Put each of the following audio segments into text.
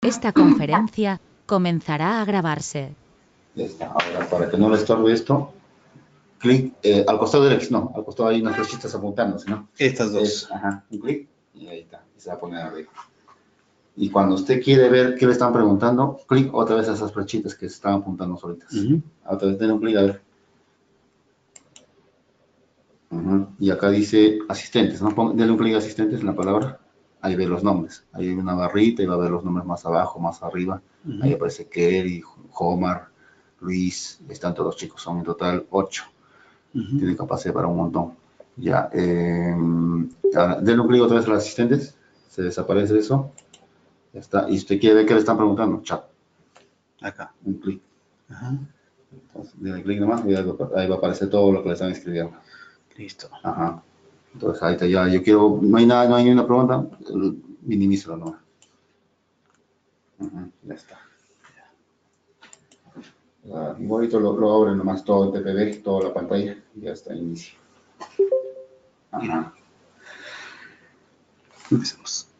Esta conferencia comenzará a grabarse. Ya está. Ahora, para que no le estorbe esto, clic al costado del X, no, al costado hay unas flechitas apuntándose, ¿no? Estas dos. Ajá, un clic y ahí está, y se va a poner arriba. Y cuando usted quiere ver qué le están preguntando, clic otra vez a esas flechitas que se están apuntando solitas. Otra vez denle un clic a ver. Y acá dice asistentes, ¿no? Denle un clic a asistentes en la palabra. Ahí ve los nombres. Ahí hay una barrita y va a ver los nombres más abajo, más arriba. Ahí aparece Kerry, Homar, Luis. Están todos los chicos, son en total 8. Tiene capacidad para un montón. Ya. Ahora, denle un clic otra vez a los asistentes. Se desaparece eso. Ya está. Y usted quiere ver qué le están preguntando. Chat. Acá. Un clic. Entonces, denle clic nomás y ahí va a aparecer todo lo que le están escribiendo. Listo. Ajá. Entonces ahí está ya. Yo quiero, no hay nada, no hay ninguna pregunta. Minimízalo nomás. Ya está. Igualito lo abre nomás todo el TPB, toda la pantalla. Y ya está, inicio. Ajá.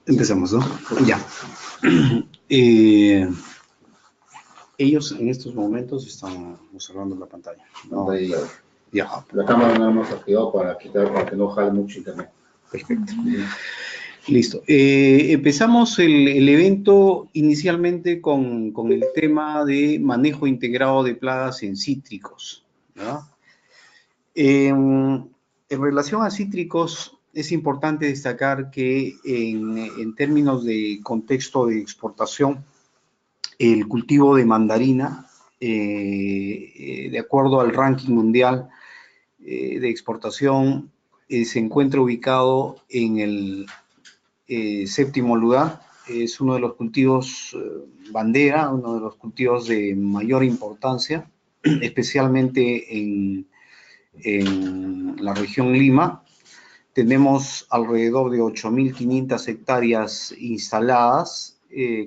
Empecemos, ¿no? Ya. Ellos en estos momentos están observando la pantalla. ¿No? Ya. La cámara no la hemos activado para que no jale mucho internet. Perfecto. Listo. Empezamos el evento inicialmente con el tema de manejo integrado de plagas en cítricos, ¿no? En relación a cítricos, es importante destacar que en términos de contexto de exportación, el cultivo de mandarina, de acuerdo al ranking mundial de exportación, se encuentra ubicado en el 7º lugar. Es uno de los cultivos bandera, uno de los cultivos de mayor importancia, especialmente en la región Lima. Tenemos alrededor de 8.500 hectáreas instaladas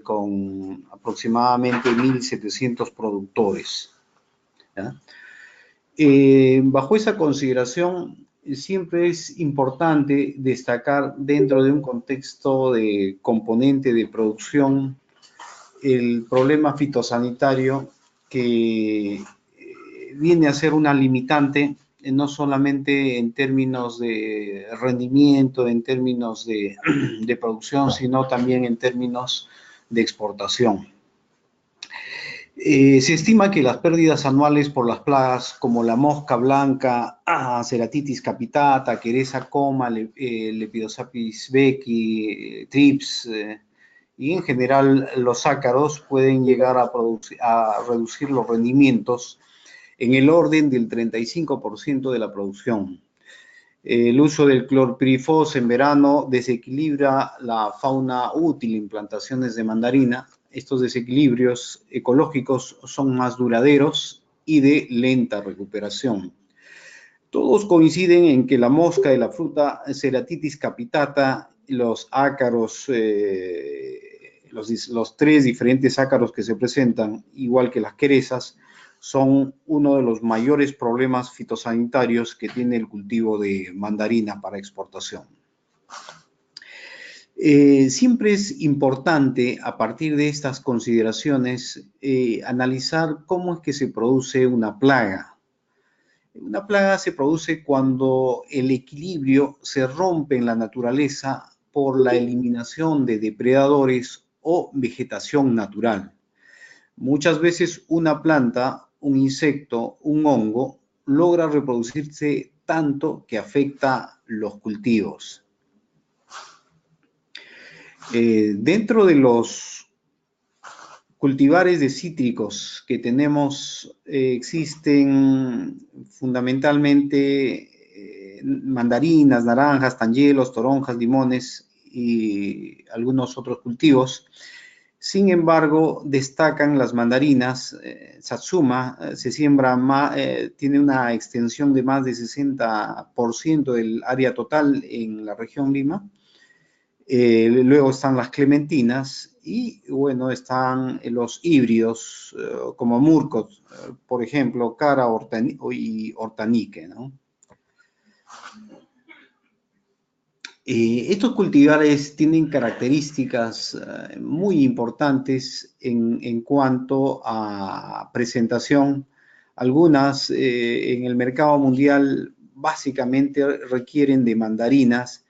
con aproximadamente 1.700 productores. Bajo esa consideración, siempre es importante destacar dentro de un contexto de componente de producción el problema fitosanitario que viene a ser una limitante no solamente en términos de rendimiento, en términos de producción, sino también en términos de exportación. Se estima que las pérdidas anuales por las plagas como la mosca blanca, Ceratitis capitata, Queresa coma, Lepidosapis becky, Trips y en general los ácaros pueden llegar a reducir los rendimientos en el orden del 35% de la producción. El uso del clorpirifos en verano desequilibra la fauna útil en plantaciones de mandarina. Estos desequilibrios ecológicos son más duraderos y de lenta recuperación. Todos coinciden en que la mosca de la fruta Ceratitis capitata, los ácaros, los 3 diferentes ácaros que se presentan, igual que las querezas, son uno de los mayores problemas fitosanitarios que tiene el cultivo de mandarina para exportación. Siempre es importante, a partir de estas consideraciones, analizar cómo es que se produce una plaga. Una plaga se produce cuando el equilibrio se rompe en la naturaleza por la eliminación de depredadores o vegetación natural. Muchas veces una planta, un insecto, un hongo, logra reproducirse tanto que afecta los cultivos. Dentro de los cultivares de cítricos que tenemos, existen fundamentalmente mandarinas, naranjas, tangelos, toronjas, limones y algunos otros cultivos. Sin embargo, destacan las mandarinas. Satsuma se siembra tiene una extensión de más de 60% del área total en la región Lima. Luego están las clementinas y, bueno, están los híbridos como Murcot, por ejemplo, Cara y Hortanique, ¿no? Estos cultivares tienen características muy importantes en cuanto a presentación. Algunas en el mercado mundial básicamente requieren de mandarinas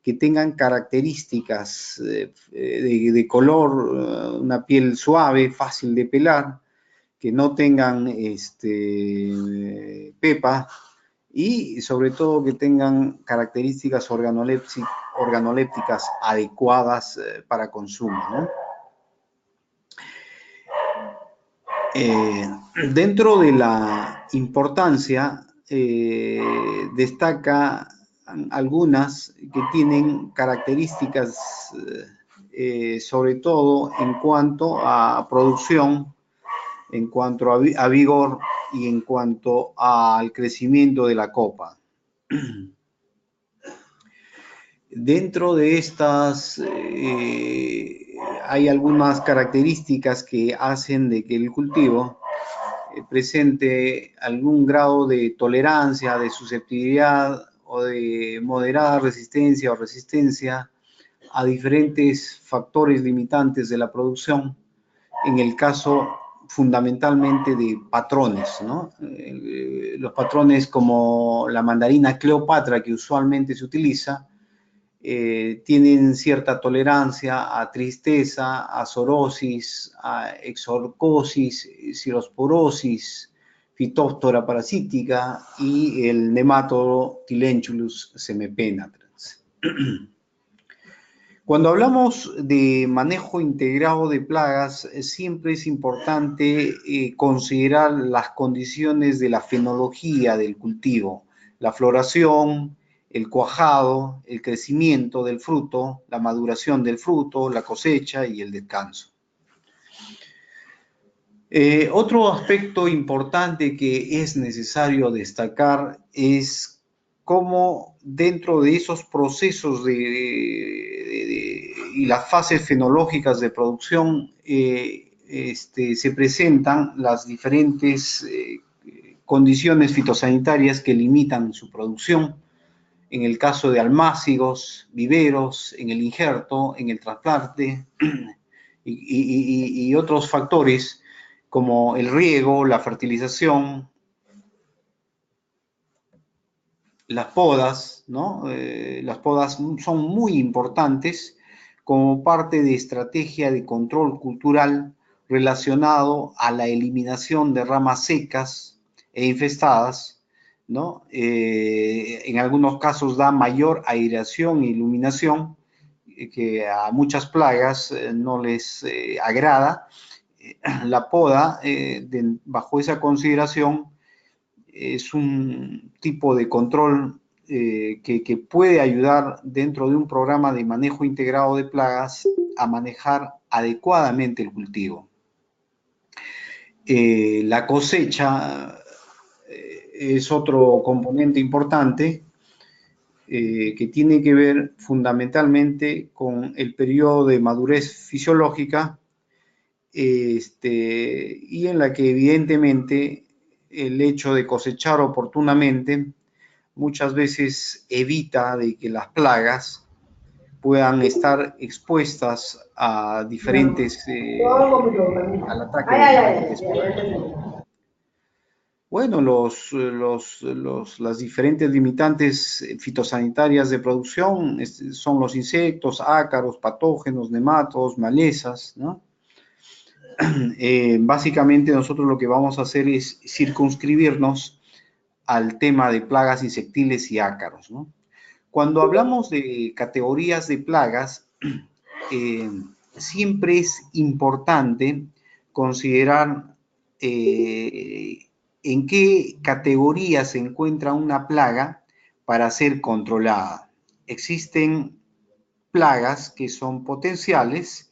que tengan características de color, una piel suave, fácil de pelar, que no tengan pepa, y sobre todo que tengan características organolépticas adecuadas para consumo, ¿no? Dentro de la importancia, destaca algunas que tienen características, sobre todo en cuanto a producción, en cuanto a vigor y en cuanto al crecimiento de la copa. Dentro de estas hay algunas características que hacen de que el cultivo presente algún grado de tolerancia, de susceptibilidad o de moderada resistencia o resistencia a diferentes factores limitantes de la producción, en el caso fundamentalmente de patrones, ¿no? Los patrones como la mandarina Cleopatra, que usualmente se utiliza, tienen cierta tolerancia a tristeza, a zorosis, a exorcosis, cirosporosis, Phytophthora parasítica y el nematodo Tylenchulus semepenetrans. Cuando hablamos de manejo integrado de plagas, siempre es importante considerar las condiciones de la fenología del cultivo, la floración, el cuajado, el crecimiento del fruto, la maduración del fruto, la cosecha y el descanso. Otro aspecto importante que es necesario destacar es cómo dentro de esos procesos y las fases fenológicas de producción se presentan las diferentes condiciones fitosanitarias que limitan su producción. En el caso de almácigos, viveros, en el injerto, en el trasplante y otros factores como el riego, la fertilización, las podas, ¿no? Las podas son muy importantes como parte de estrategia de control cultural relacionado a la eliminación de ramas secas e infestadas, ¿no? En algunos casos da mayor aireación e iluminación, que a muchas plagas no les agrada. La poda, bajo esa consideración, es un tipo de control que puede ayudar dentro de un programa de manejo integrado de plagas a manejar adecuadamente el cultivo. La cosecha es otro componente importante que tiene que ver fundamentalmente con el periodo de madurez fisiológica, y en la que evidentemente el hecho de cosechar oportunamente muchas veces evita de que las plagas puedan estar expuestas a diferentes, al ataque de diferentes plagas. Bueno, las diferentes limitantes fitosanitarias de producción son los insectos, ácaros, patógenos, nematodos, malezas, ¿no? Básicamente nosotros lo que vamos a hacer es circunscribirnos al tema de plagas insectiles y ácaros, ¿no? Cuando hablamos de categorías de plagas, siempre es importante considerar en qué categoría se encuentra una plaga para ser controlada. Existen plagas que son potenciales,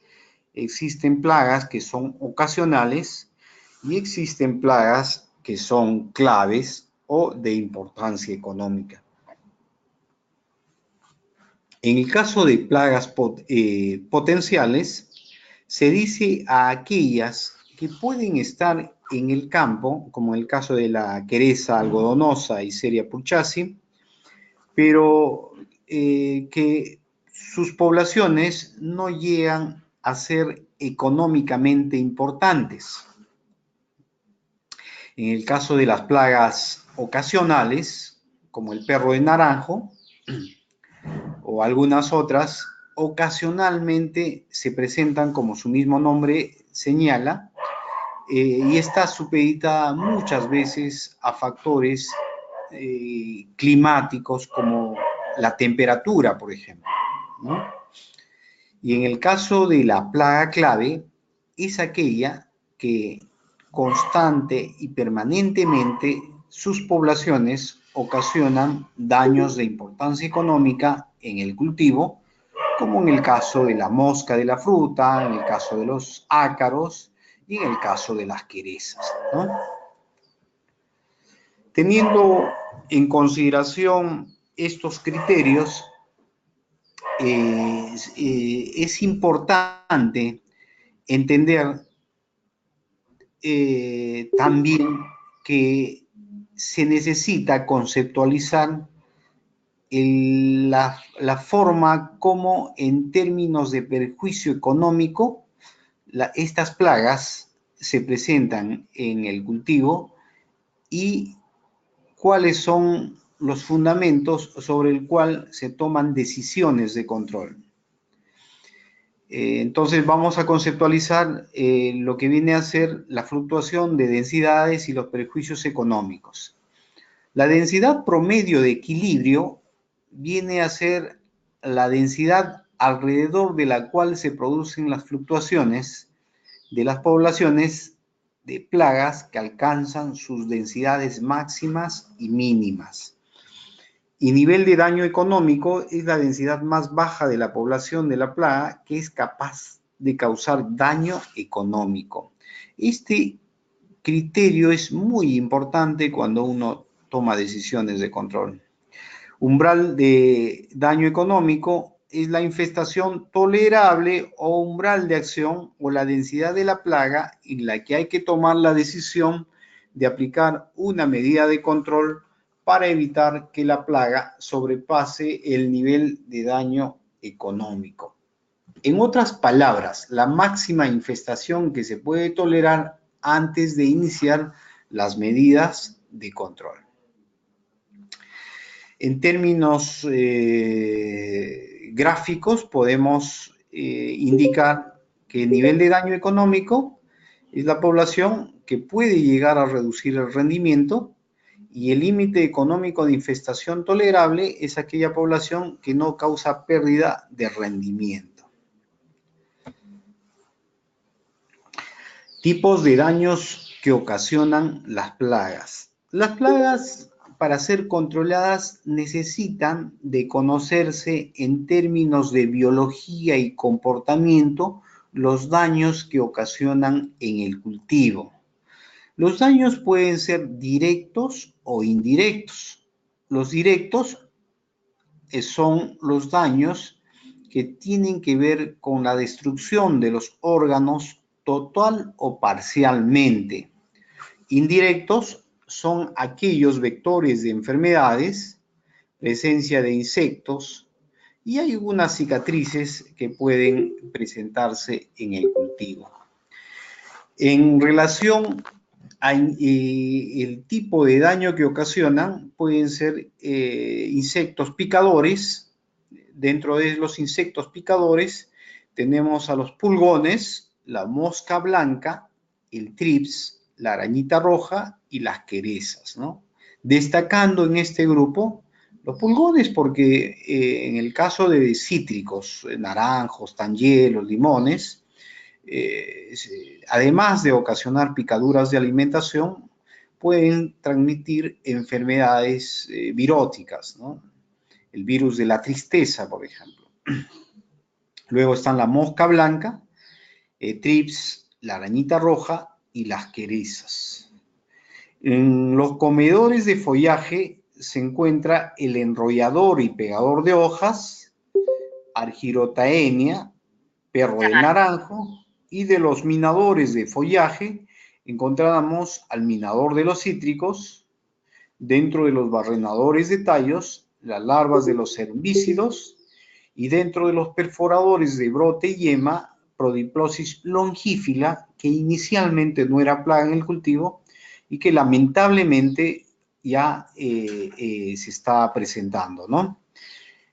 existen plagas que son ocasionales y existen plagas que son claves o de importancia económica. En el caso de plagas potenciales, se dice a aquellas que pueden estar en el campo, como en el caso de la quereza algodonosa y Seria purchasi, pero que sus poblaciones no llegan a ser económicamente importantes. En el caso de las plagas ocasionales, como el perro de naranjo o algunas otras, ocasionalmente se presentan, como su mismo nombre señala, y está supeditada muchas veces a factores climáticos como la temperatura, por ejemplo, ¿no? Y en el caso de la plaga clave, es aquella que constante y permanentemente sus poblaciones ocasionan daños de importancia económica en el cultivo, como en el caso de la mosca de la fruta, en el caso de los ácaros y en el caso de las querezas, ¿no? Teniendo en consideración estos criterios, es importante entender también que se necesita conceptualizar la forma como en términos de perjuicio económico estas plagas se presentan en el cultivo y cuáles son los fundamentos sobre el cual se toman decisiones de control. Entonces vamos a conceptualizar lo que viene a ser la fluctuación de densidades y los perjuicios económicos. La densidad promedio de equilibrio viene a ser la densidad alrededor de la cual se producen las fluctuaciones de las poblaciones de plagas que alcanzan sus densidades máximas y mínimas. Y nivel de daño económico es la densidad más baja de la población de la plaga que es capaz de causar daño económico. Este criterio es muy importante cuando uno toma decisiones de control. Umbral de daño económico es la infestación tolerable o umbral de acción o la densidad de la plaga en la que hay que tomar la decisión de aplicar una medida de control para evitar que la plaga sobrepase el nivel de daño económico. En otras palabras, la máxima infestación que se puede tolerar antes de iniciar las medidas de control. En términos gráficos podemos indicar que el nivel de daño económico es la población que puede llegar a reducir el rendimiento y el límite económico de infestación tolerable es aquella población que no causa pérdida de rendimiento. Tipos de daños que ocasionan las plagas. Las plagas, para ser controladas, necesitan de conocerse en términos de biología y comportamiento los daños que ocasionan en el cultivo. Los daños pueden ser directos o indirectos. Los directos son los daños que tienen que ver con la destrucción de los órganos total o parcialmente. Indirectos son aquellos vectores de enfermedades, presencia de insectos y hay algunas cicatrices que pueden presentarse en el cultivo. En relación al tipo de daño que ocasionan, pueden ser insectos picadores. Dentro de los insectos picadores tenemos a los pulgones, la mosca blanca, el trips, la arañita roja y las querezas, ¿no? Destacando en este grupo los pulgones porque en el caso de cítricos, naranjos, tangelos, limones, además de ocasionar picaduras de alimentación, pueden transmitir enfermedades viróticas, ¿no? El virus de la tristeza, por ejemplo. Luego están la mosca blanca, trips, la arañita roja y las querezas. En los comedores de follaje se encuentra el enrollador y pegador de hojas, Argyrotaenia, perro del naranjo, y de los minadores de follaje encontramos al minador de los cítricos. Dentro de los barrenadores de tallos las larvas de los herbícidos, y dentro de los perforadores de brote y yema, Prodiplosis longífila, que inicialmente no era plaga en el cultivo y que lamentablemente ya se está presentando, ¿no?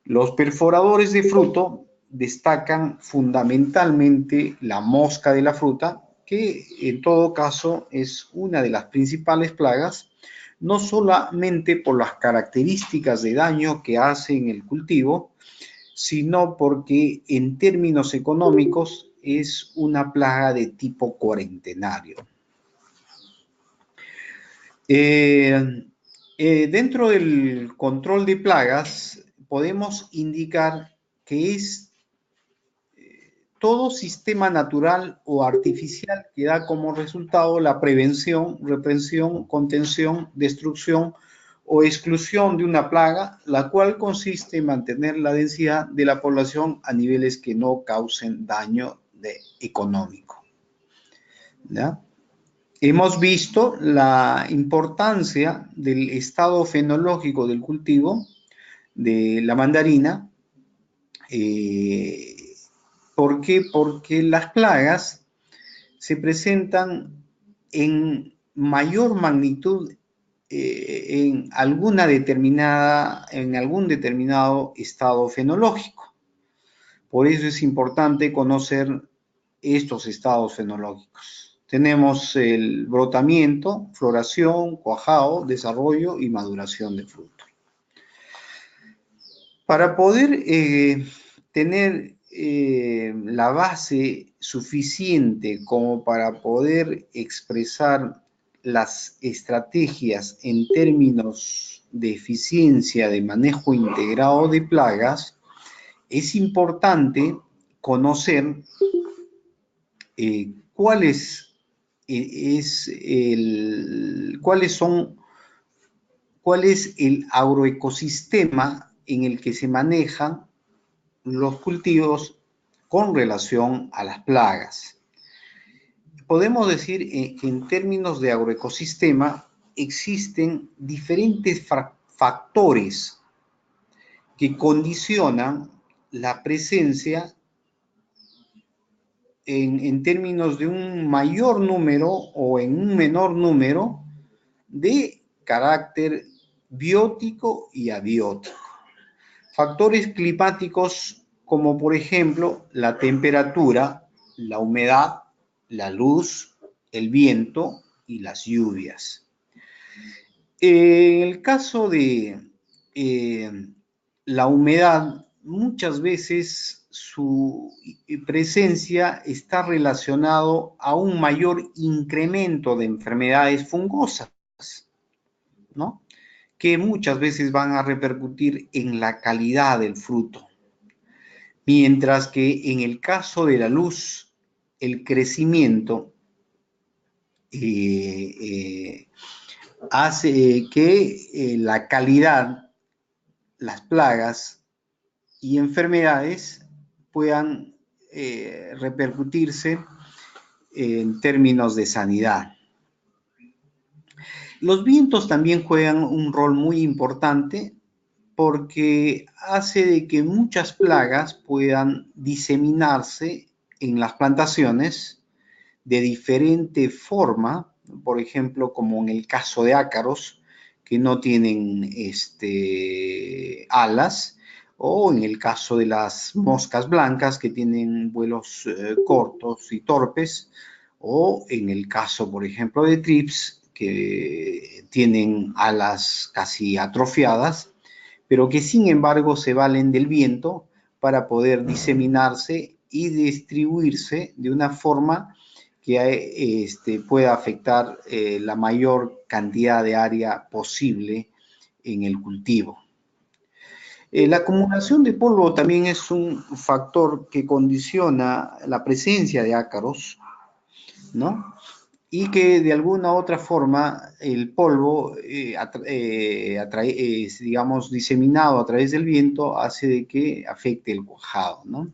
Los perforadores de fruto destacan fundamentalmente la mosca de la fruta, que en todo caso es una de las principales plagas, no solamente por las características de daño que hace en el cultivo, sino porque en términos económicos es una plaga de tipo cuarentenario. Dentro del control de plagas podemos indicar que es todo sistema natural o artificial que da como resultado la prevención, reprensión, contención, destrucción o exclusión de una plaga, la cual consiste en mantener la densidad de la población a niveles que no causen daño económico. ¿Ya? Hemos visto la importancia del estado fenológico del cultivo de la mandarina. ¿Por qué? Porque las plagas se presentan en mayor magnitud en algún determinado estado fenológico. Por eso es importante conocer estos estados fenológicos. Tenemos el brotamiento, floración, cuajado, desarrollo y maduración de fruto. Para poder tener la base suficiente como para poder expresar las estrategias en términos de eficiencia de manejo integrado de plagas, es importante conocer cuál es el agroecosistema en el que se manejan los cultivos con relación a las plagas. Podemos decir que en términos de agroecosistema existen diferentes factores que condicionan la presencia en términos de un mayor número o en un menor número de carácter biótico y abiótico. Factores climáticos como por ejemplo la temperatura, la humedad, la luz, el viento y las lluvias. En el caso de la humedad, muchas veces su presencia está relacionado a un mayor incremento de enfermedades fungosas, ¿no? Que muchas veces van a repercutir en la calidad del fruto. Mientras que en el caso de la luz, el crecimiento hace que la calidad, las plagas y enfermedades puedan repercutirse en términos de sanidad. Los vientos también juegan un rol muy importante porque hace de que muchas plagas puedan diseminarse en las plantaciones de diferente forma, por ejemplo, como en el caso de ácaros, que no tienen alas, o en el caso de las moscas blancas, que tienen vuelos cortos y torpes, o en el caso, por ejemplo, de thrips, que tienen alas casi atrofiadas, pero que sin embargo se valen del viento para poder diseminarse y distribuirse de una forma que pueda afectar la mayor cantidad de área posible en el cultivo. La acumulación de polvo también es un factor que condiciona la presencia de ácaros, ¿no? Y que de alguna u otra forma el polvo, digamos, diseminado a través del viento, hace de que afecte el cuajado, ¿no?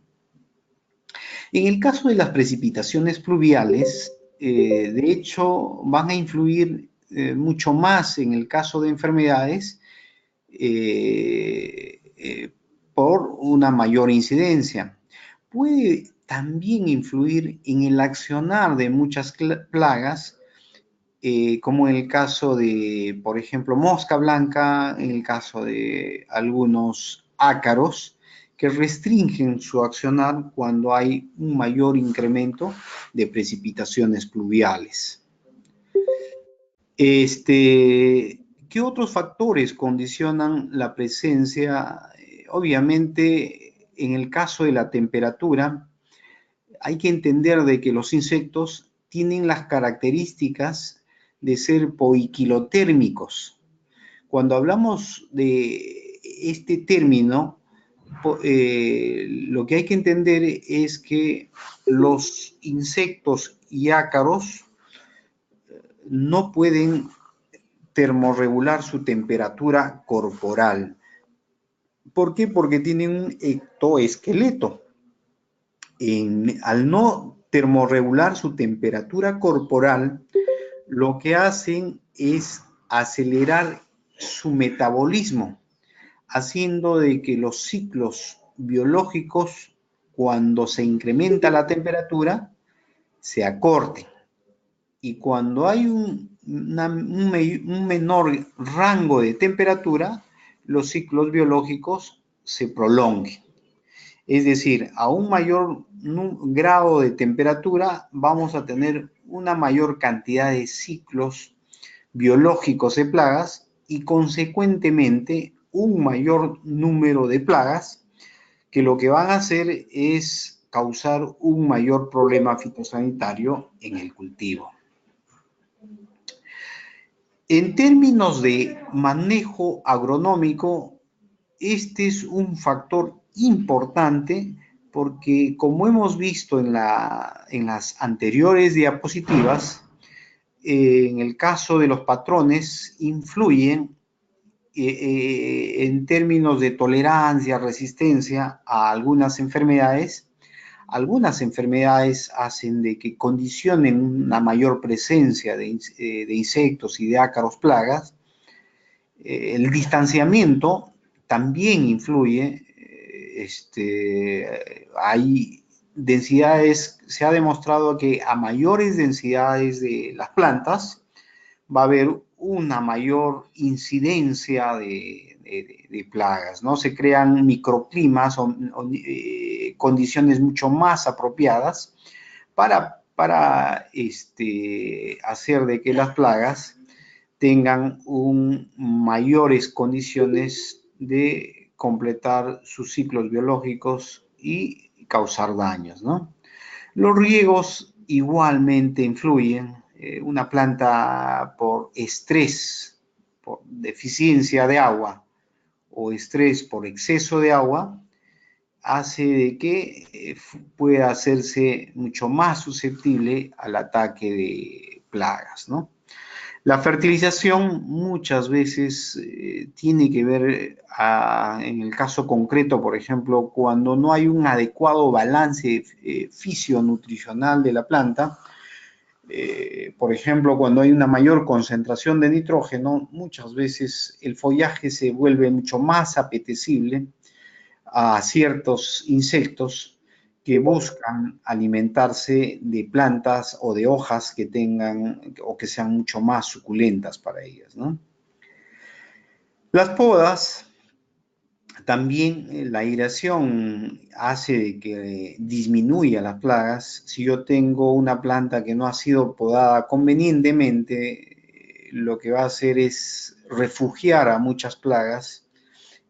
En el caso de las precipitaciones pluviales, de hecho, van a influir mucho más en el caso de enfermedades por una mayor incidencia. Puede también influir en el accionar de muchas plagas, como en el caso de, por ejemplo, mosca blanca, en el caso de algunos ácaros, que restringen su accionar cuando hay un mayor incremento de precipitaciones pluviales. ¿Qué otros factores condicionan la presencia? Obviamente, en el caso de la temperatura, hay que entender de que los insectos tienen las características de ser poiquilotérmicos. Cuando hablamos de este término, lo que hay que entender es que los insectos y ácaros no pueden termorregular su temperatura corporal. ¿Por qué? Porque tienen un ectoesqueleto. Al no termorregular su temperatura corporal, lo que hacen es acelerar su metabolismo, haciendo de que los ciclos biológicos, cuando se incrementa la temperatura, se acorten. Y cuando hay un menor rango de temperatura, los ciclos biológicos se prolonguen. Es decir, a un mayor grado de temperatura vamos a tener una mayor cantidad de ciclos biológicos de plagas y consecuentemente un mayor número de plagas que lo que van a hacer es causar un mayor problema fitosanitario en el cultivo. En términos de manejo agronómico, este es un factor importante porque, como hemos visto en las anteriores diapositivas, en el caso de los patrones influyen en términos de tolerancia, resistencia a algunas enfermedades. Algunas enfermedades hacen de que condicionen una mayor presencia de insectos y de ácaros plagas. El distanciamiento también influye. Hay densidades, se ha demostrado que a mayores densidades de las plantas va a haber una mayor incidencia de plagas, ¿no? Se crean microclimas o condiciones mucho más apropiadas para hacer de que las plagas tengan mayores condiciones de completar sus ciclos biológicos y causar daños, ¿no? Los riegos igualmente influyen. Una planta por estrés, por deficiencia de agua o estrés por exceso de agua, hace de que pueda hacerse mucho más susceptible al ataque de plagas, ¿no? La fertilización muchas veces tiene que ver, en el caso concreto, por ejemplo, cuando no hay un adecuado balance fisionutricional de la planta. Por ejemplo, cuando hay una mayor concentración de nitrógeno, muchas veces el follaje se vuelve mucho más apetecible a ciertos insectos que buscan alimentarse de plantas o de hojas que tengan o que sean mucho más suculentas para ellas, ¿no? Las podas, también la aireación hace que disminuya las plagas. Si yo tengo una planta que no ha sido podada convenientemente, lo que va a hacer es refugiar a muchas plagas,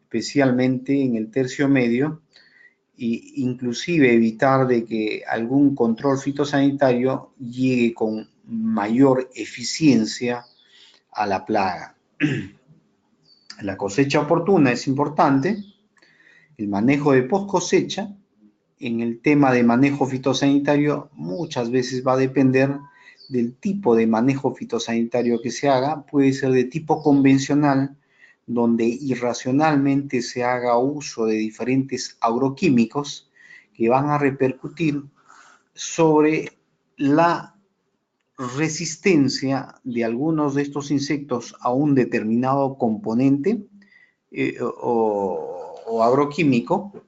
especialmente en el tercio medio, e inclusive evitar de que algún control fitosanitario llegue con mayor eficiencia a la plaga. La cosecha oportuna es importante, el manejo de post cosecha. En el tema de manejo fitosanitario muchas veces va a depender del tipo de manejo fitosanitario que se haga. Puede ser de tipo convencional, donde irracionalmente se haga uso de diferentes agroquímicos que van a repercutir sobre la resistencia de algunos de estos insectos a un determinado componente o agroquímico,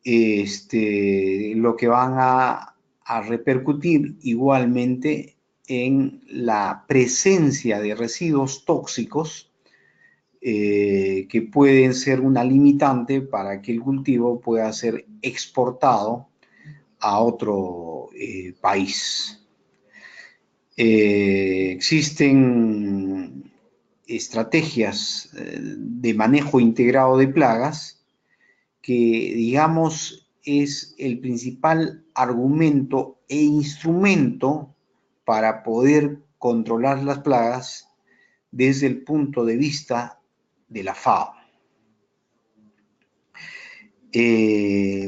lo que van a repercutir igualmente en la presencia de residuos tóxicos que pueden ser una limitante para que el cultivo pueda ser exportado a otro país. Existen estrategias de manejo integrado de plagas que, digamos, es el principal argumento e instrumento para poder controlar las plagas desde el punto de vista de la FAO.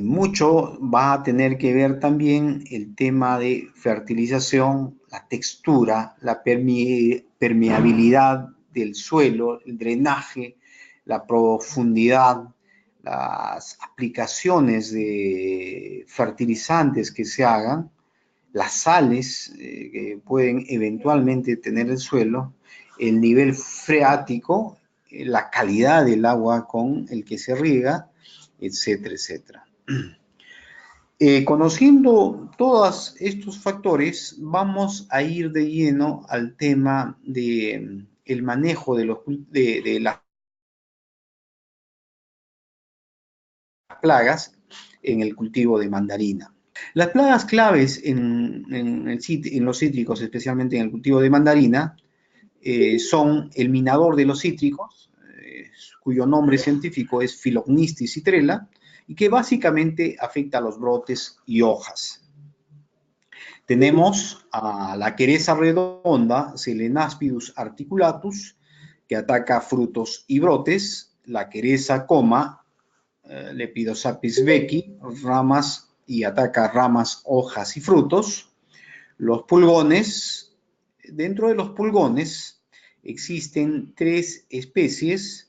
Mucho va a tener que ver también el tema de fertilización, la textura, la permeabilidad del suelo, el drenaje, la profundidad, las aplicaciones de fertilizantes que se hagan, las sales que pueden eventualmente tener el suelo, el nivel freático, la calidad del agua con el que se riega, etcétera, etcétera. Conociendo todos estos factores, vamos a ir de lleno al tema del manejo de las plagas en el cultivo de mandarina. Las plagas claves en los cítricos, especialmente en el cultivo de mandarina, son el minador de los cítricos, cuyo nombre científico es Phylognistis citrella, y que básicamente afecta a los brotes y hojas. Tenemos a la quereza redonda, Selenaspidus articulatus, que ataca frutos y brotes, la quereza coma, Lepidosapis becki, ramas y ataca ramas, hojas y frutos. Los pulgones, dentro de los pulgones existen 3 especies,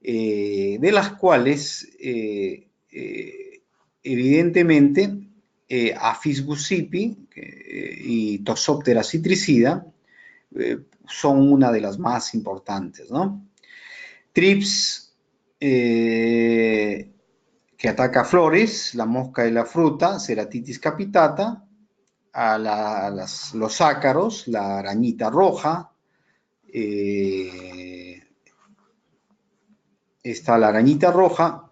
de las cuales evidentemente Aphis guscipi y Toxoptera citricida son una de las más importantes, ¿no? Thrips, que ataca flores, la mosca de la fruta, Ceratitis capitata, los ácaros, la arañita roja, está la arañita roja,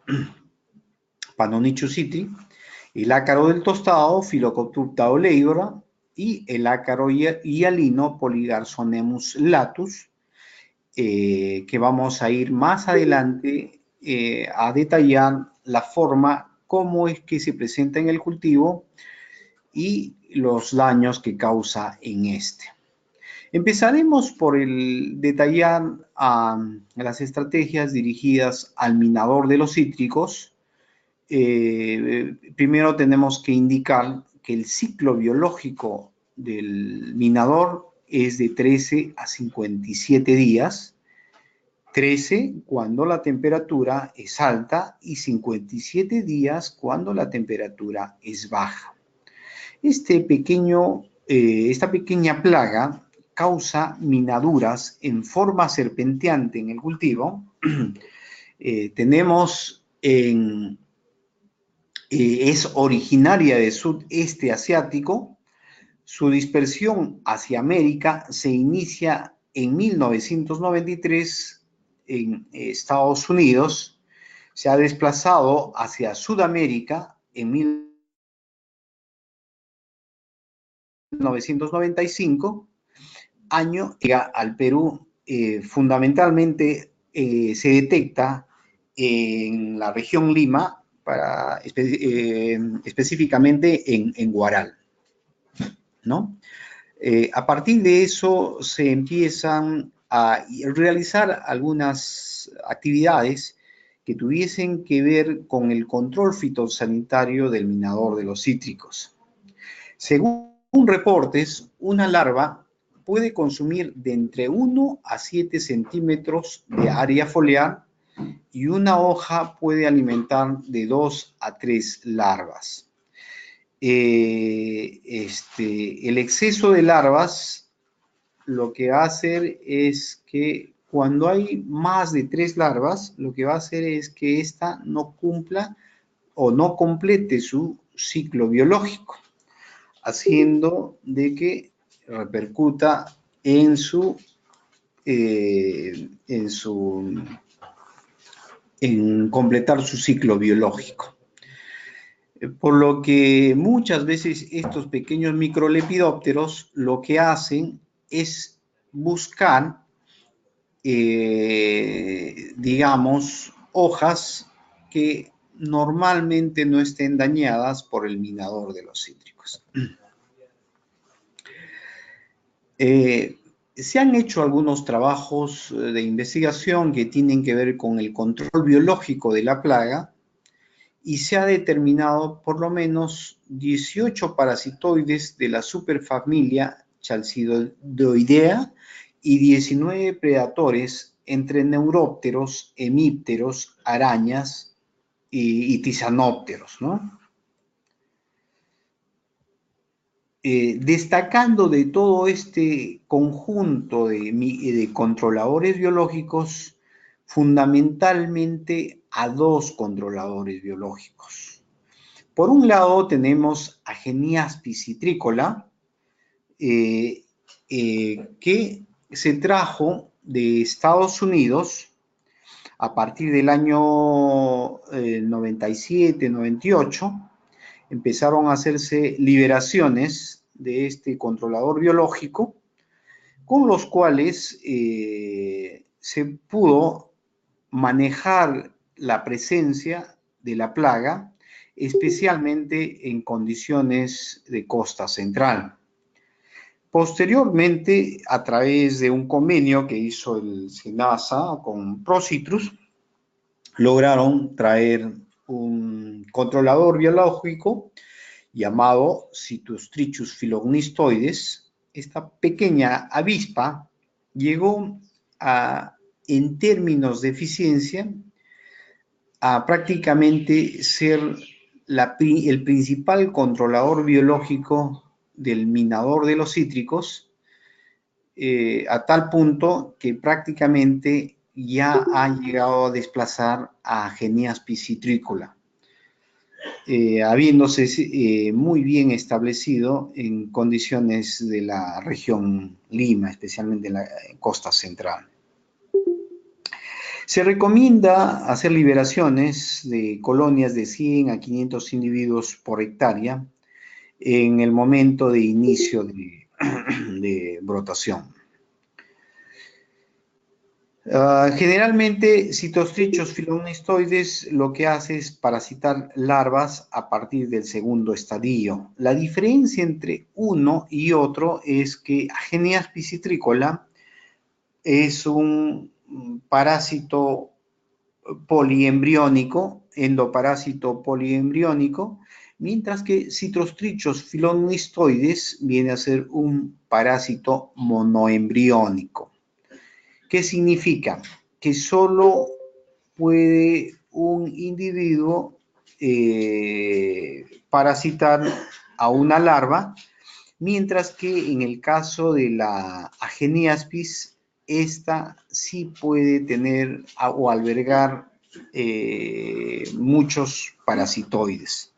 Panonychus citri, el ácaro del tostado, Phyllocoptera oleifera, y el ácaro hialino, Polygarzonemus latus, que vamos a ir más adelante a detallar la forma, cómo es que se presenta en el cultivo y los daños que causa en este. Empezaremos por detallar las estrategias dirigidas al minador de los cítricos. Primero tenemos que indicar que el ciclo biológico del minador es de 13 a 57 días. 13 cuando la temperatura es alta y 57 días cuando la temperatura es baja. Esta pequeña plaga causa minaduras en forma serpenteante en el cultivo. Es originaria del sudeste asiático. Su dispersión hacia América se inicia en 1993 en Estados Unidos, se ha desplazado hacia Sudamérica en 1995, año llega al Perú, fundamentalmente se detecta en la región Lima, específicamente en Huaral, ¿no? A partir de eso se empiezan a realizar algunas actividades que tuviesen que ver con el control fitosanitario del minador de los cítricos. Según reportes, una larva puede consumir de entre 1 a 7 centímetros de área foliar y una hoja puede alimentar de 2 a 3 larvas. El exceso de larvas lo que va a hacer es que cuando hay más de 3 larvas, lo que va a hacer es que ésta no cumpla o no complete su ciclo biológico, haciendo de que repercuta en completar su ciclo biológico. Por lo que muchas veces estos pequeños microlepidópteros lo que hacen es buscar, digamos, hojas que normalmente no estén dañadas por el minador de los cítricos. Se han hecho algunos trabajos de investigación que tienen que ver con el control biológico de la plaga y se ha determinado por lo menos 18 parasitoides de la superfamilia Chalcidoidea y 19 predadores entre neurópteros, hemípteros, arañas y tisanópteros, ¿no? Destacando de todo este conjunto de controladores biológicos, fundamentalmente a 2 controladores biológicos. Por un lado tenemos a Geniaspis citricola, que se trajo de Estados Unidos a partir del año 97, 98, empezaron a hacerse liberaciones de este controlador biológico, con los cuales se pudo manejar la presencia de la plaga, especialmente en condiciones de costa central. Posteriormente, a través de un convenio que hizo el SENASA con Procitrus, lograron traer un controlador biológico llamado Citostrichus phylognistoides. Esta pequeña avispa llegó en términos de eficiencia a prácticamente ser el principal controlador biológico del minador de los cítricos, a tal punto que prácticamente ya ha llegado a desplazar a Geniaspis citricola, habiéndose muy bien establecido en condiciones de la región Lima, especialmente en la costa central. Se recomienda hacer liberaciones de colonias de 100 a 500 individuos por hectárea en el momento de inicio de brotación. Generalmente, Citostrichus phylognistoides lo que hace es parasitar larvas a partir del segundo estadio. La diferencia entre uno y otro es que Geniaspis citricola es un parásito poliembriónico, endoparásito poliembriónico, mientras que Citostrichus phylognistoides viene a ser un parásito monoembriónico. ¿Qué significa? Que solo puede un individuo parasitar a una larva, mientras que en el caso de la Ageniaspis, esta sí puede tener o albergar muchos parasitoides.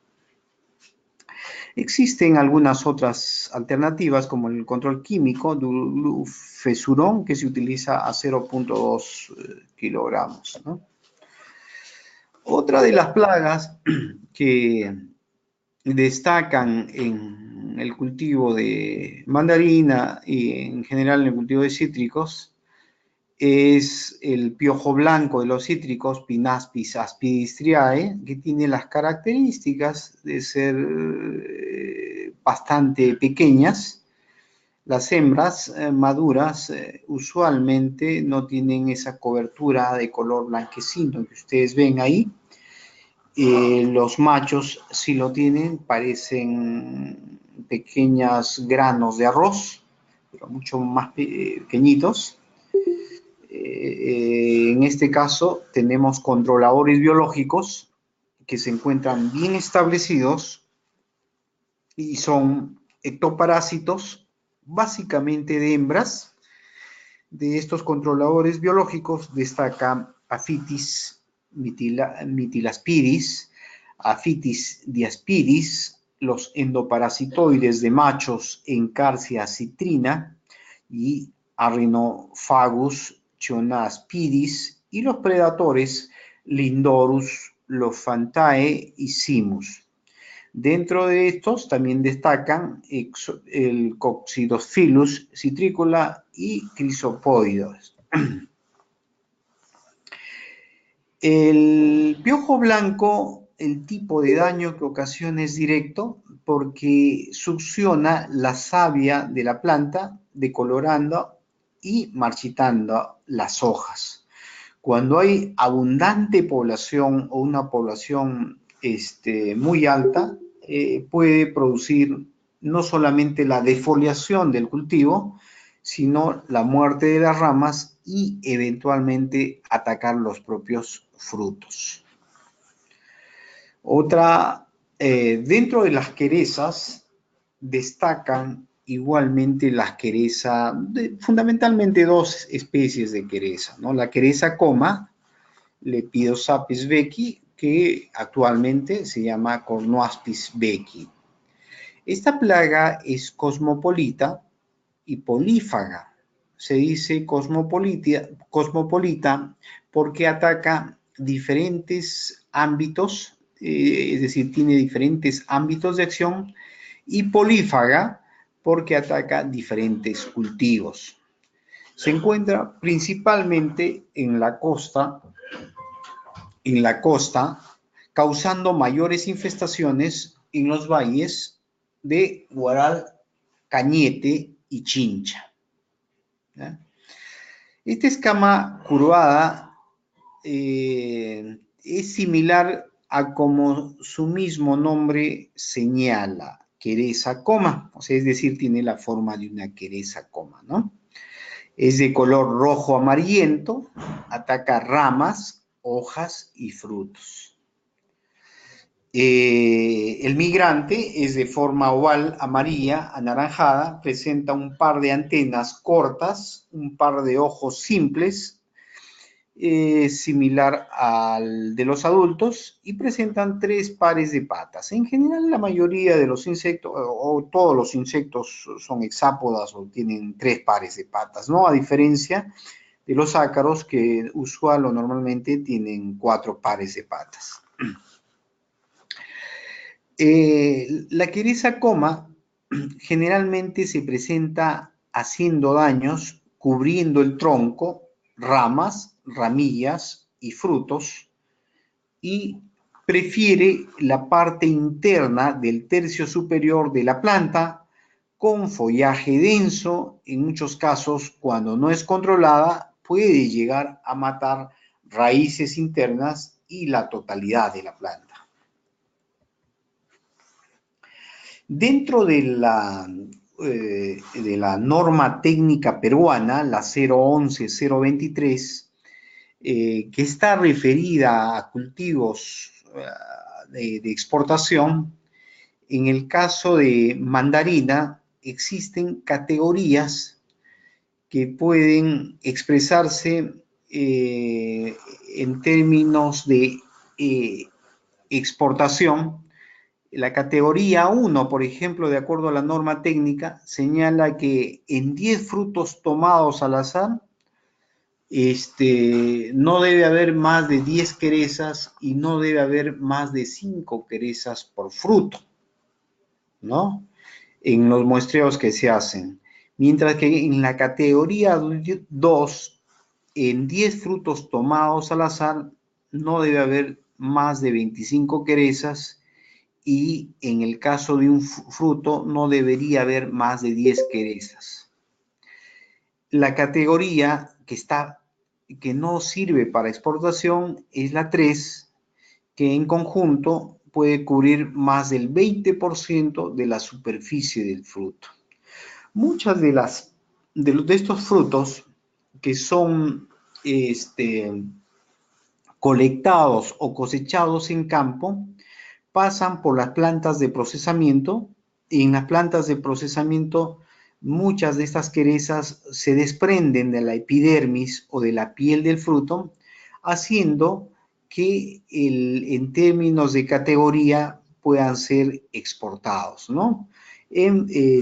Existen algunas otras alternativas, como el control químico, dulfesurón, que se utiliza a 0.2 kilogramos, ¿no? Otra de las plagas que destacan en el cultivo de mandarina y en general en el cultivo de cítricos es el piojo blanco de los cítricos, Pinaspis aspidistriae, que tiene las características de ser bastante pequeñas. Las hembras maduras usualmente no tienen esa cobertura de color blanquecino que ustedes ven ahí. Los machos sí lo tienen, parecen pequeños granos de arroz, pero mucho más pequeñitos. En este caso tenemos controladores biológicos que se encuentran bien establecidos y son ectoparásitos básicamente de hembras De estos controladores biológicos destacan Aphytis metilaspiris, Aphytis diaspiris, los endoparasitoides de machos Encarsia citrina y Arrhinofagus chionaspiris y los predadores Lindorus, Lophantae y Simus. Dentro de estos también destacan el Coccidophilus citricola y Chrysopodios. El piojo blanco, el tipo de daño que ocasiona es directo porque succiona la savia de la planta, decolorando y marchitando las hojas. Cuando hay abundante población o una población muy alta, puede producir no solamente la defoliación del cultivo, sino la muerte de las ramas y eventualmente atacar los propios frutos. Dentro de las querezas destacan igualmente las querezas, fundamentalmente dos especies de quereza, ¿no? La quereza coma, Lepidosapis becki, que actualmente se llama Cornoaspis becki. Esta plaga es cosmopolita y polífaga. Se dice cosmopolita porque ataca diferentes ámbitos, es decir, tiene diferentes ámbitos de acción, y polífaga porque ataca diferentes cultivos. Se encuentra principalmente en la costa, causando mayores infestaciones en los valles de Huaral, Cañete y Chincha. ¿Ya? Esta escama curvada es similar a como su mismo nombre señala, quereza coma, o sea, es decir, tiene la forma de una quereza coma, ¿no? Es de color rojo amarillento, ataca ramas, hojas y frutos. El migrante es de forma oval amarilla, anaranjada, presenta un par de antenas cortas, un par de ojos simples, similar al de los adultos, y presentan 3 pares de patas. En general, la mayoría de los insectos, o todos los insectos, son hexápodas o tienen 3 pares de patas, ¿no? A diferencia de los ácaros, que usual o normalmente tienen 4 pares de patas. La quereza coma generalmente se presenta haciendo daños, cubriendo el tronco, ramas, ramillas y frutos, y prefiere la parte interna del tercio superior de la planta con follaje denso. En muchos casos, cuando no es controlada, puede llegar a matar raíces internas y la totalidad de la planta. Dentro de la norma técnica peruana, la 011-023, que está referida a cultivos de exportación, en el caso de mandarina existen categorías que pueden expresarse en términos de exportación. La categoría 1, por ejemplo, de acuerdo a la norma técnica, señala que en 10 frutos tomados al azar, no debe haber más de 10 querezas y no debe haber más de 5 querezas por fruto, ¿no? En los muestreos que se hacen. Mientras que en la categoría 2, en 10 frutos tomados al azar, no debe haber más de 25 querezas, y en el caso de un fruto no debería haber más de 10 querezas. La categoría que no sirve para exportación es la 3, que en conjunto puede cubrir más del 20% de la superficie del fruto. Muchas de estos frutos que son colectados o cosechados en campo pasan por las plantas de procesamiento, y en las plantas de procesamiento muchas de estas querezas se desprenden de la epidermis o de la piel del fruto, haciendo que en términos de categoría puedan ser exportados, ¿no?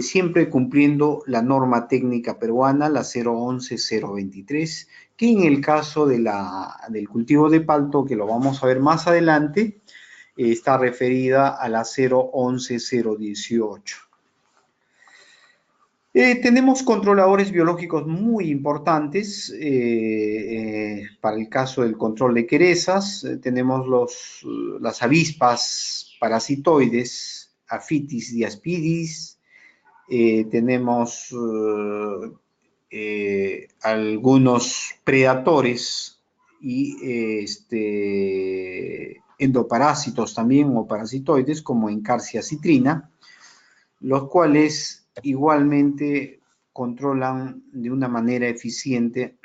Siempre cumpliendo la norma técnica peruana, la 011-023, que en el caso del cultivo de palto, que lo vamos a ver más adelante, está referida a la 011-018. Tenemos controladores biológicos muy importantes para el caso del control de querezas. Tenemos las avispas parasitoides, Aphitis diaspidis. Tenemos algunos predatores y endoparásitos también o parasitoides como Encarsia citrina, los cuales igualmente controlan de una manera eficiente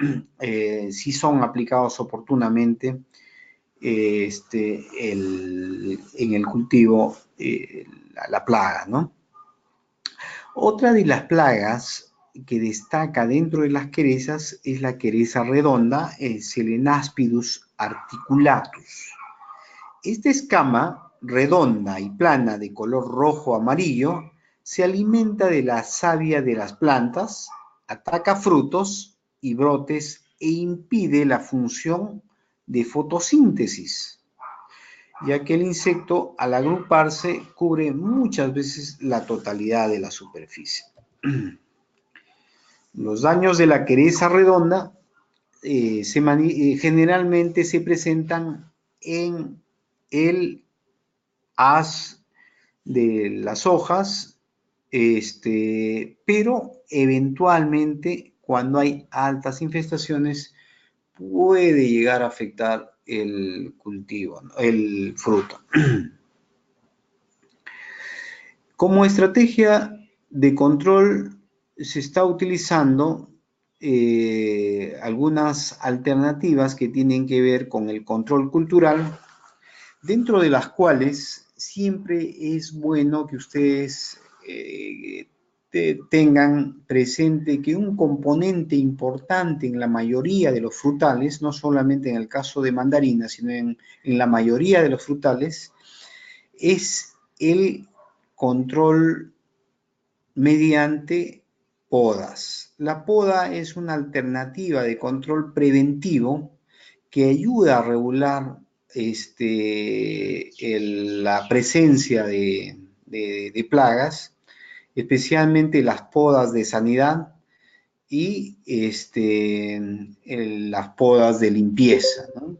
si son aplicados oportunamente en el cultivo la plaga, ¿no? Otra de las plagas que destaca dentro de las querezas es la quereza redonda, el Selenaspidus articulatus. Esta escama redonda y plana de color rojo-amarillo se alimenta de la savia de las plantas, ataca frutos y brotes e impide la función de fotosíntesis, ya que el insecto al agruparse cubre muchas veces la totalidad de la superficie. Los daños de la quereza redonda generalmente se presentan en el haz de las hojas, pero eventualmente cuando hay altas infestaciones puede llegar a afectar el cultivo, ¿no? El fruto. Como estrategia de control se está utilizando algunas alternativas que tienen que ver con el control cultural, dentro de las cuales siempre es bueno que ustedes tengan presente que un componente importante en la mayoría de los frutales, no solamente en el caso de mandarina, sino en la mayoría de los frutales, es el control mediante podas. La poda es una alternativa de control preventivo que ayuda a regular la presencia de plagas, especialmente las podas de sanidad y las podas de limpieza, ¿no?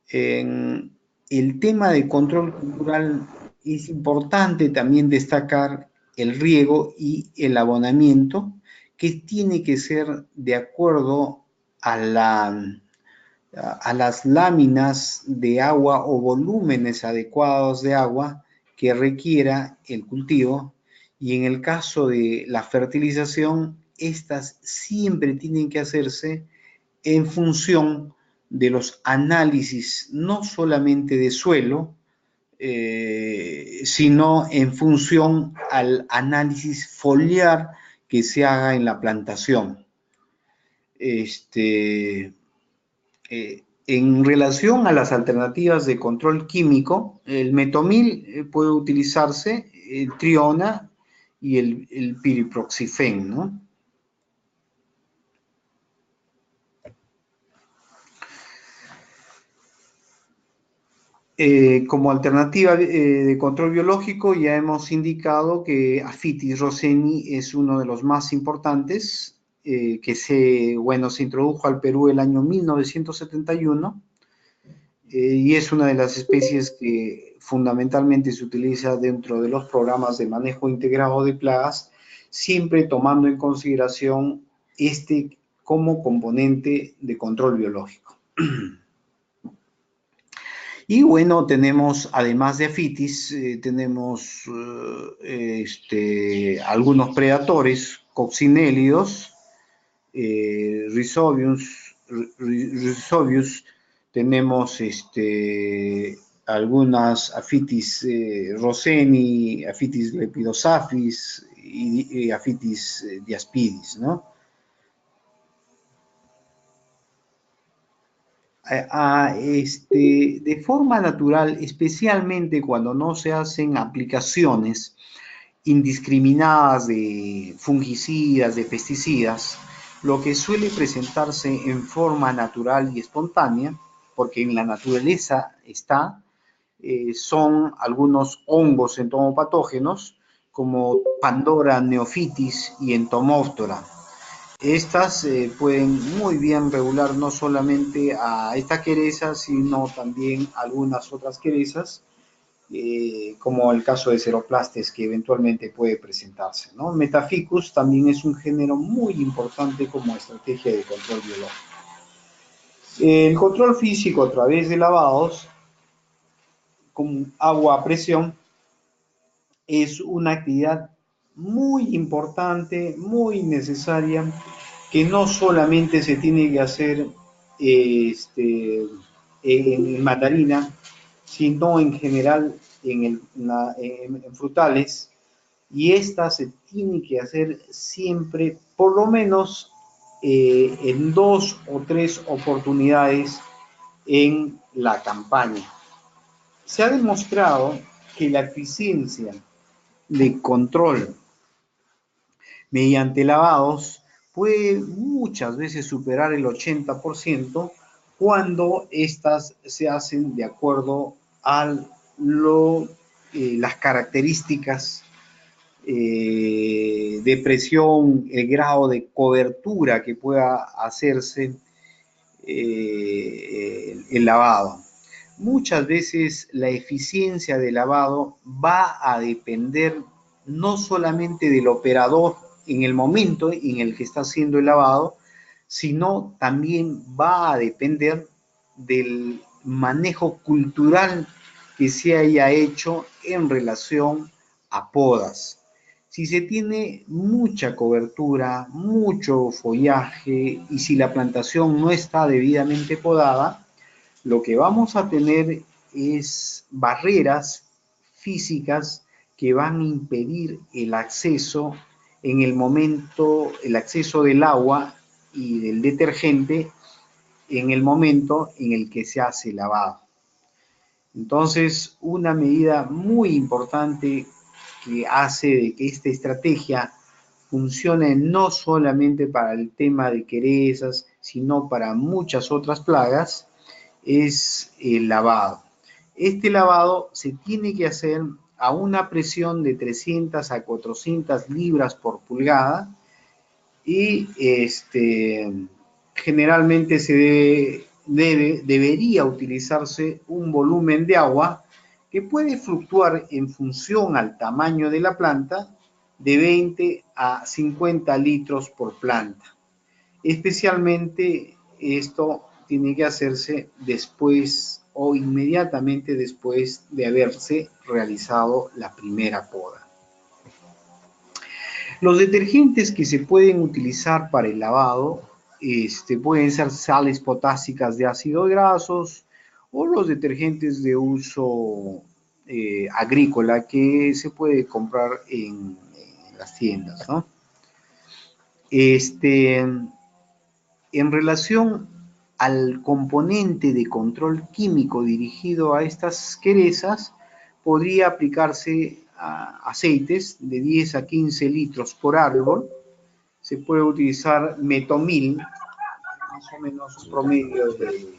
En el tema de control cultural es importante también destacar el riego y el abonamiento, que tiene que ser de acuerdo a las láminas de agua o volúmenes adecuados de agua que requiera el cultivo, y en el caso de la fertilización, estas siempre tienen que hacerse en función de los análisis no solamente de suelo, sino en función al análisis foliar que se haga en la plantación. En relación a las alternativas de control químico, el metomil puede utilizarse, el triona y el piriproxifen, ¿no? Como alternativa de control biológico, ya hemos indicado que Aphitis roseñi es uno de los más importantes, que se introdujo al Perú el año 1971, y es una de las especies que fundamentalmente se utiliza dentro de los programas de manejo integrado de plagas, siempre tomando en consideración como componente de control biológico. Y bueno, tenemos, además de Aphitis, tenemos algunos predatores coccinélidos, Rhizobius, tenemos algunas Aphitis roseni, Aphitis lepidosaphis y Aphytis diaspidis, ¿no? De forma natural, especialmente cuando no se hacen aplicaciones indiscriminadas de fungicidas, de pesticidas, lo que suele presentarse en forma natural y espontánea, porque en la naturaleza está, son algunos hongos entomopatógenos como Pandora neophytis y Entomóftora. Estas pueden muy bien regular no solamente a esta queresa, sino también algunas otras queresas, como el caso de Ceroplastes, que eventualmente puede presentarse, ¿no? Metaficus también es un género muy importante como estrategia de control biológico. El control físico a través de lavados con agua a presión es una actividad muy importante, muy necesaria, que no solamente se tiene que hacer en mandarina, sino en general en frutales, y esta se tiene que hacer siempre, por lo menos en 2 o 3 oportunidades en la campaña. Se ha demostrado que la eficiencia de control mediante lavados puede muchas veces superar el 80% cuando estas se hacen de acuerdo a las características de presión, el grado de cobertura que pueda hacerse el lavado. Muchas veces la eficiencia del lavado va a depender no solamente del operador en el momento en el que está haciendo el lavado, sino también va a depender del manejo cultural que se haya hecho en relación a podas. Si se tiene mucha cobertura, mucho follaje y si la plantación no está debidamente podada, lo que vamos a tener es barreras físicas que van a impedir el acceso en el momento, el acceso del agua y del detergente en el momento en el que se hace el lavado. Entonces, una medida muy importante que hace de que esta estrategia funcione no solamente para el tema de querezas, sino para muchas otras plagas, es el lavado. Este lavado se tiene que hacer a una presión de 300 a 400 libras por pulgada y generalmente debería utilizarse un volumen de agua que puede fluctuar en función al tamaño de la planta de 20 a 50 litros por planta. Especialmente esto tiene que hacerse después o inmediatamente después de haberse realizado la primera poda. Los detergentes que se pueden utilizar para el lavado pueden ser sales potásicas de ácidos grasos o los detergentes de uso agrícola que se puede comprar en las tiendas, ¿no? En relación al componente de control químico dirigido a estas querezas, podría aplicarse aceites de 10 a 15 litros por árbol. Se puede utilizar metomil, más o menos un promedio de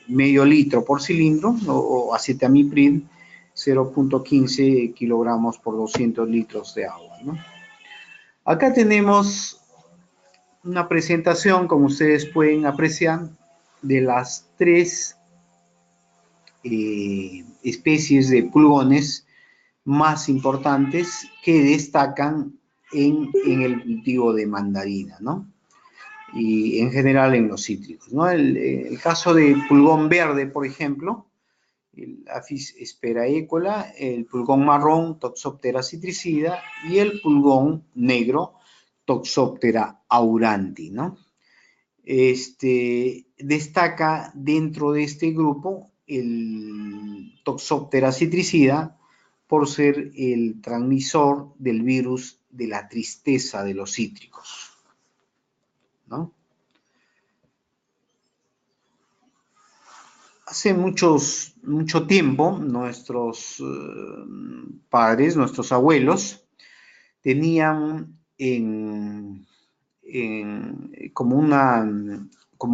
medio litro por cilindro, o acetamiprid, 0.15 kilogramos por 200 litros de agua, ¿no? Acá tenemos una presentación, como ustedes pueden apreciar, de las 3 especies de pulgones más importantes que destacan en el cultivo de mandarina, ¿no? Y en general en los cítricos, ¿no? El caso de pulgón verde, por ejemplo, el Aphis speraecola, el pulgón marrón, Toxoptera citricida, y el pulgón negro, Toxoptera auranti, ¿no? Destaca dentro de este grupo el Toxoptera citricida por ser el transmisor del virus de la tristeza de los cítricos, ¿no? Hace mucho tiempo, nuestros padres, nuestros abuelos, tenían como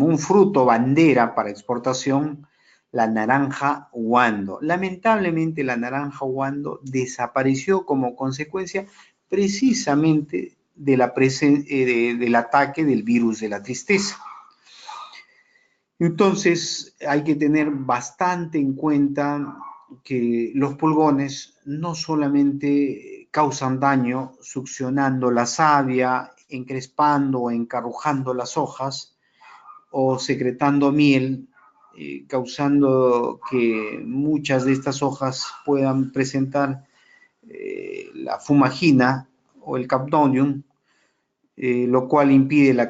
un fruto bandera para exportación la naranja huando. Lamentablemente, la naranja huando desapareció como consecuencia precisamente del ataque del virus de la tristeza. Entonces, hay que tener bastante en cuenta que los pulgones no solamente causan daño succionando la savia, encrespando o encarrujando las hojas o secretando miel, causando que muchas de estas hojas puedan presentar la fumagina o el Captonium, lo cual impide la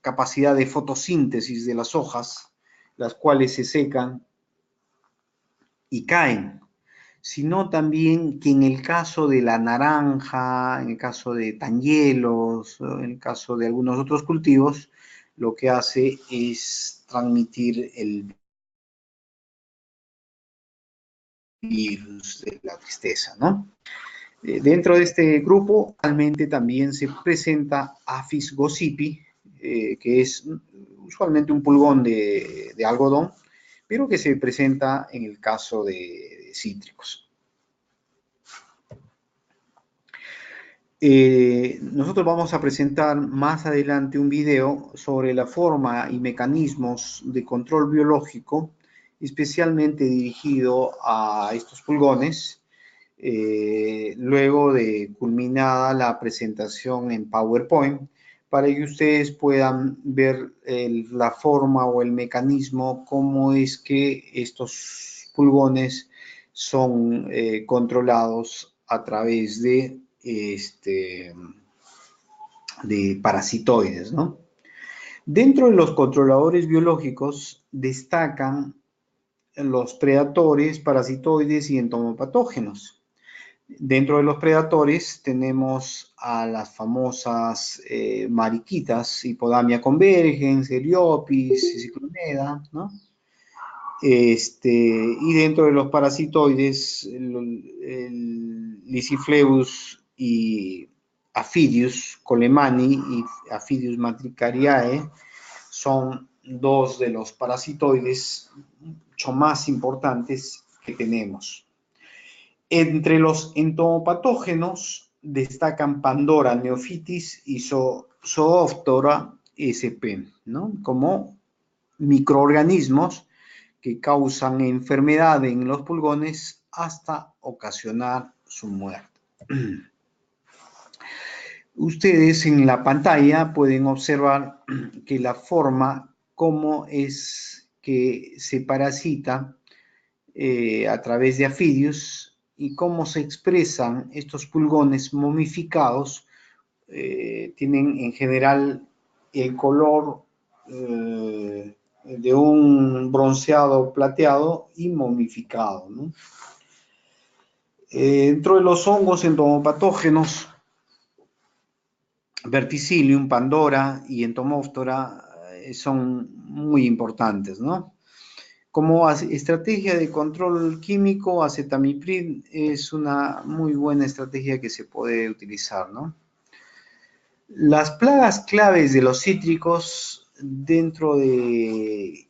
capacidad de fotosíntesis de las hojas, las cuales se secan y caen, sino también que en el caso de la naranja, en el caso de tanguelos, en el caso de algunos otros cultivos, lo que hace es transmitir el virus de la tristeza, ¿no? Dentro de este grupo, realmente también se presenta Aphis gossypi, que es usualmente un pulgón de algodón, pero que se presenta en el caso de cítricos. Nosotros vamos a presentar más adelante un video sobre la forma y mecanismos de control biológico, especialmente dirigido a estos pulgones, luego de culminada la presentación en PowerPoint, para que ustedes puedan ver la forma o el mecanismo, cómo es que estos pulgones son controlados a través de parasitoides, ¿no? Dentro de los controladores biológicos destacan los predatores, parasitoides y entomopatógenos. Dentro de los predatores tenemos a las famosas mariquitas, Hippodamia convergens, Heliopis, Cicloneda, ¿no? Y dentro de los parasitoides, el Lysiphlebus y Aphidius colemani y Aphidius matricariae son dos de los parasitoides mucho más importantes que tenemos. Entre los entomopatógenos destacan Pandora neophytis y Zoophthora sp, ¿no? Como microorganismos que causan enfermedad en los pulgones hasta ocasionar su muerte. Ustedes en la pantalla pueden observar que la forma como es que se parasita a través de Aphidius y cómo se expresan estos pulgones momificados, tienen en general el color de un bronceado plateado y momificado, ¿no? Dentro de los hongos entomopatógenos, Verticillium, Pandora y Entomophthora son muy importantes, ¿no? Como estrategia de control químico, acetamiprid es una muy buena estrategia que se puede utilizar, ¿no? Las plagas claves de los cítricos dentro de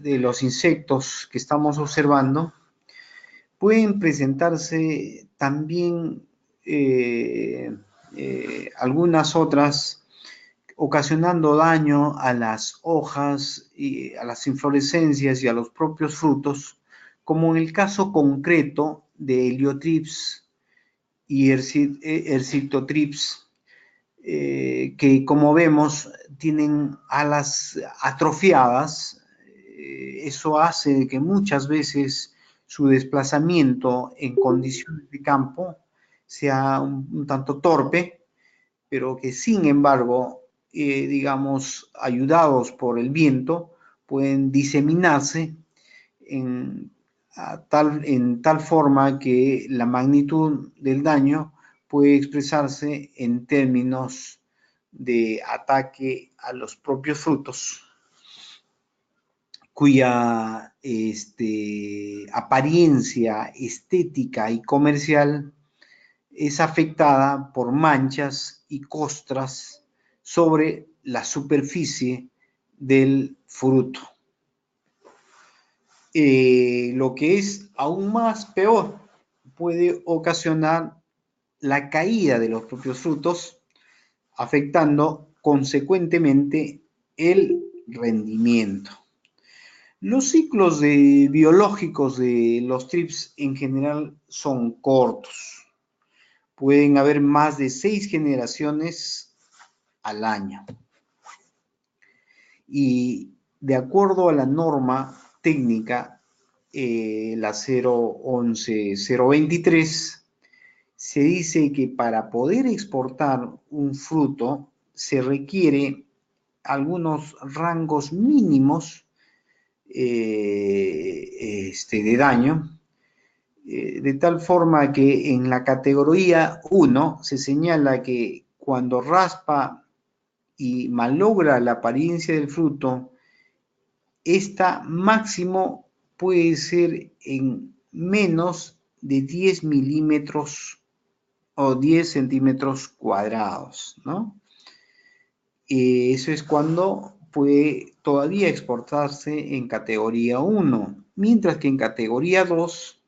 los insectos que estamos observando pueden presentarse también algunas otras ocasionando daño a las hojas, y a las inflorescencias y a los propios frutos, como en el caso concreto de Heliothrips y Erythrothrips, que como vemos tienen alas atrofiadas. Eso hace que muchas veces su desplazamiento en condiciones de campo sea un tanto torpe, pero que sin embargo, digamos, ayudados por el viento, pueden diseminarse en tal forma que la magnitud del daño puede expresarse en términos de ataque a los propios frutos, cuya apariencia estética y comercial es afectada por manchas y costras sobre la superficie del fruto. Lo que es aún más peor, puede ocasionar la caída de los propios frutos, afectando consecuentemente el rendimiento. Los ciclos biológicos de los trips en general son cortos. Pueden haber más de 6 generaciones al año. Y de acuerdo a la norma técnica, la 011-023, se dice que para poder exportar un fruto se requiere algunos rangos mínimos de daño, de tal forma que en la categoría 1 se señala que cuando raspa y malogra la apariencia del fruto, esta máximo puede ser en menos de 10 milímetros o 10 centímetros cuadrados, ¿no? Eso es cuando puede todavía exportarse en categoría 1, mientras que en categoría 2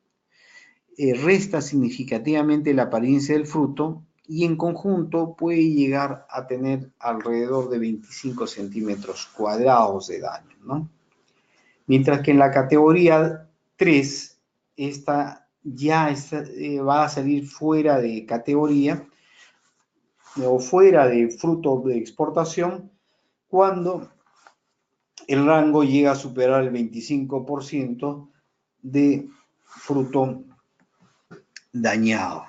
resta significativamente la apariencia del fruto y en conjunto puede llegar a tener alrededor de 25 centímetros cuadrados de daño, ¿no? Mientras que en la categoría 3, esta ya va a salir fuera de categoría o fuera de fruto de exportación cuando el rango llega a superar el 25% de fruto dañado.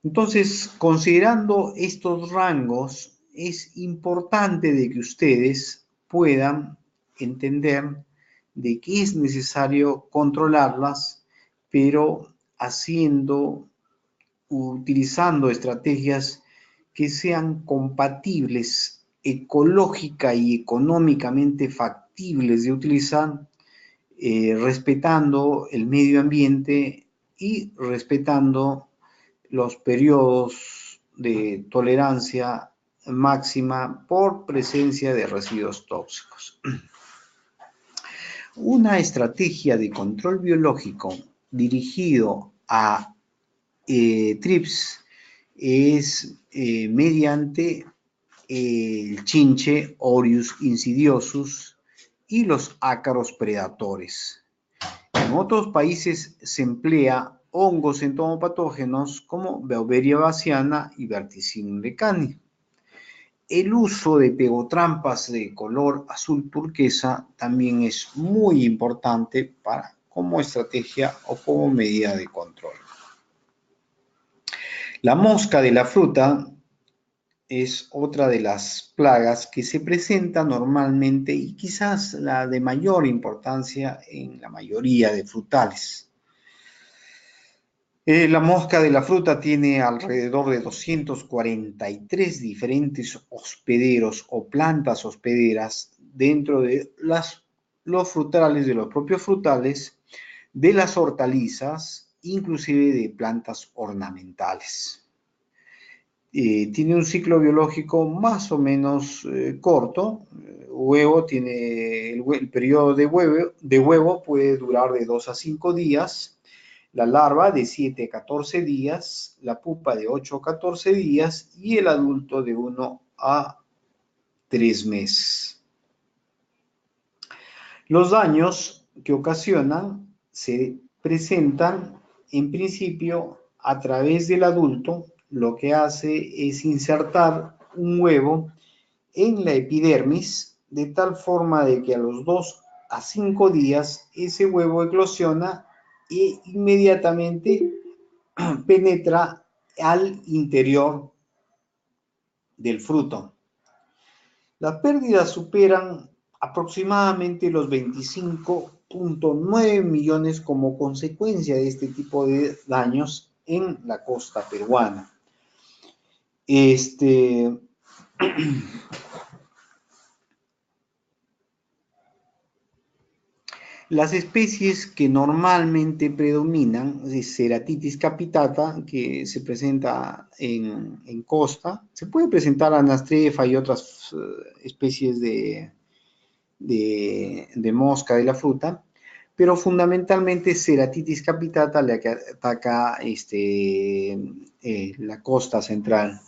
Entonces, considerando estos rangos, es importante de que ustedes puedan entender de que es necesario controlarlas, pero utilizando estrategias que sean compatibles, ecológica y económicamente factibles de utilizar, respetando el medio ambiente y respetando los periodos de tolerancia máxima por presencia de residuos tóxicos. Una estrategia de control biológico dirigido a trips es mediante el chinche Orius insidiosus y los ácaros predadores. En otros países se emplea hongos entomopatógenos como Beauveria bassiana y Verticillium lecani. El uso de pegotrampas de color azul turquesa también es muy importante como estrategia o como medida de control. La mosca de la fruta es otra de las plagas que se presenta normalmente y quizás la de mayor importancia en la mayoría de frutales. La mosca de la fruta tiene alrededor de 243 diferentes hospederos o plantas hospederas dentro de los frutales, de los propios frutales, de las hortalizas, inclusive de plantas ornamentales. Tiene un ciclo biológico más o menos corto. El periodo de huevo puede durar de 2 a 5 días. La larva de 7 a 14 días, la pupa de 8 a 14 días y el adulto de 1 a 3 meses. Los daños que ocasionan se presentan en principio a través del adulto. Lo que hace es insertar un huevo en la epidermis de tal forma de que a los 2 a 5 días ese huevo eclosiona e inmediatamente penetra al interior del fruto. Las pérdidas superan aproximadamente los 25% 2.9 millones como consecuencia de este tipo de daños en la costa peruana. Las especies que normalmente predominan es Ceratitis capitata, que se presenta en costa. Se puede presentar Anastrefa y otras especies de mosca de la fruta, pero fundamentalmente Ceratitis capitata la que ataca la costa central.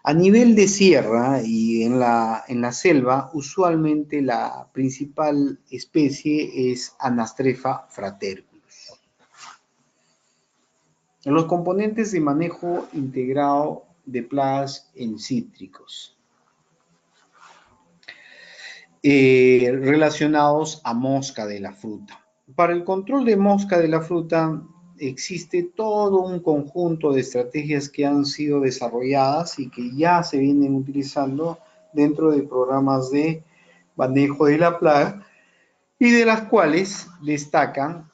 A nivel de sierra y en la selva, usualmente la principal especie es Anastrefa fraterculus. Los componentes de manejo integrado de plagas en cítricos. Relacionados a mosca de la fruta. Para el control de mosca de la fruta existe todo un conjunto de estrategias que han sido desarrolladas y que ya se vienen utilizando dentro de programas de manejo de la plaga y de las cuales destacan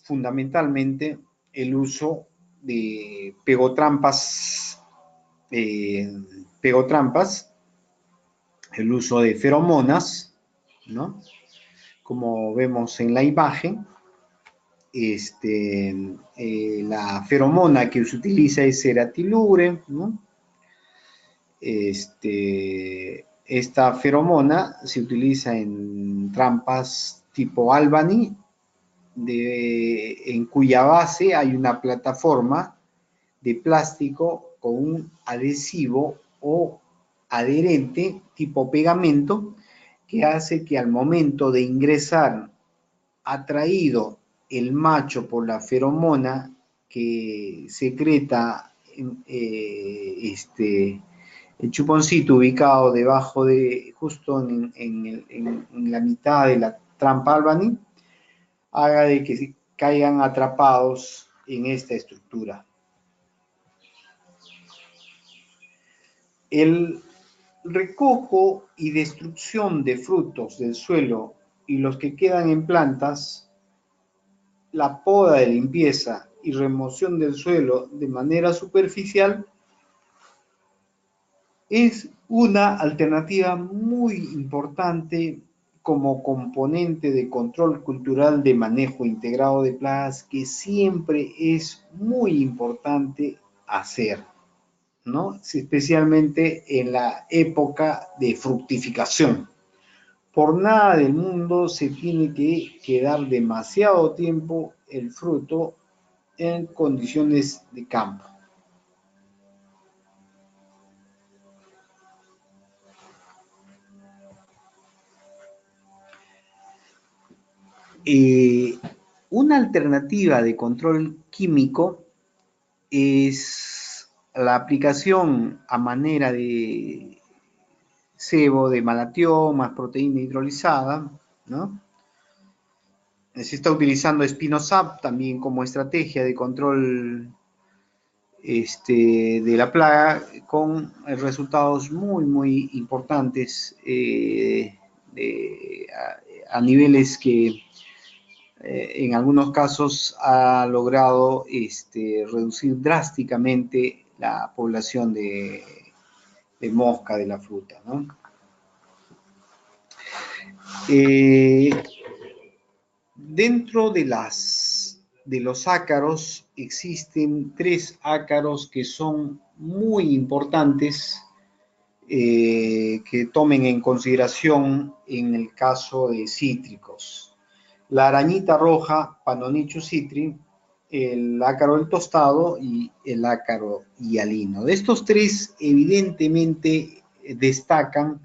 fundamentalmente el uso de pegotrampas, el uso de feromonas, ¿no? Como vemos en la imagen, la feromona que se utiliza es Ceratilure, ¿no? Esta feromona se utiliza en trampas tipo Albany, en cuya base hay una plataforma de plástico con un adhesivo o adherente tipo pegamento que hace que al momento de ingresar atraído el macho por la feromona que secreta el chuponcito ubicado debajo de, justo en la mitad de la trampa Albany, haga de que caigan atrapados en esta estructura. El recojo y destrucción de frutos del suelo y los que quedan en plantas, la poda de limpieza y remoción del suelo de manera superficial es una alternativa muy importante como componente de control cultural de manejo integrado de plagas que siempre es muy importante hacer, ¿no? Especialmente en la época de fructificación. Por nada del mundo se tiene que quedar demasiado tiempo el fruto en condiciones de campo. Una alternativa de control químico es la aplicación a manera de sebo de malatión más proteína hidrolizada, ¿no? Se está utilizando Spinosad también como estrategia de control de la plaga con resultados muy importantes a niveles que en algunos casos ha logrado reducir drásticamente la población de mosca de la fruta, ¿no? Dentro de los ácaros existen 3 ácaros que son muy importantes que tomen en consideración en el caso de cítricos. La arañita roja, Panonychus citri, el ácaro del tostado y el ácaro hialino. De estos 3, evidentemente destacan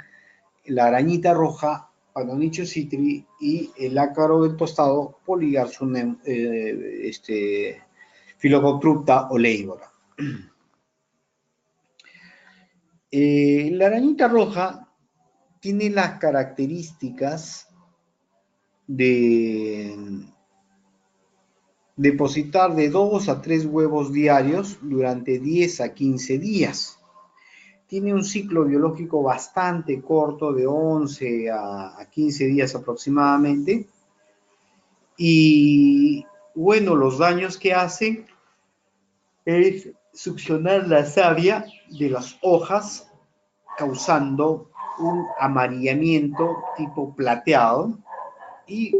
la arañita roja, Panonychus citri y el ácaro del tostado, Polygarsum Phylocotrupta oleivora. La arañita roja tiene las características de depositar de 2 a 3 huevos diarios durante 10 a 15 días. Tiene un ciclo biológico bastante corto, de 11 a 15 días aproximadamente, Y bueno, los daños que hacen es succionar la savia de las hojas, causando un amarillamiento tipo plateado y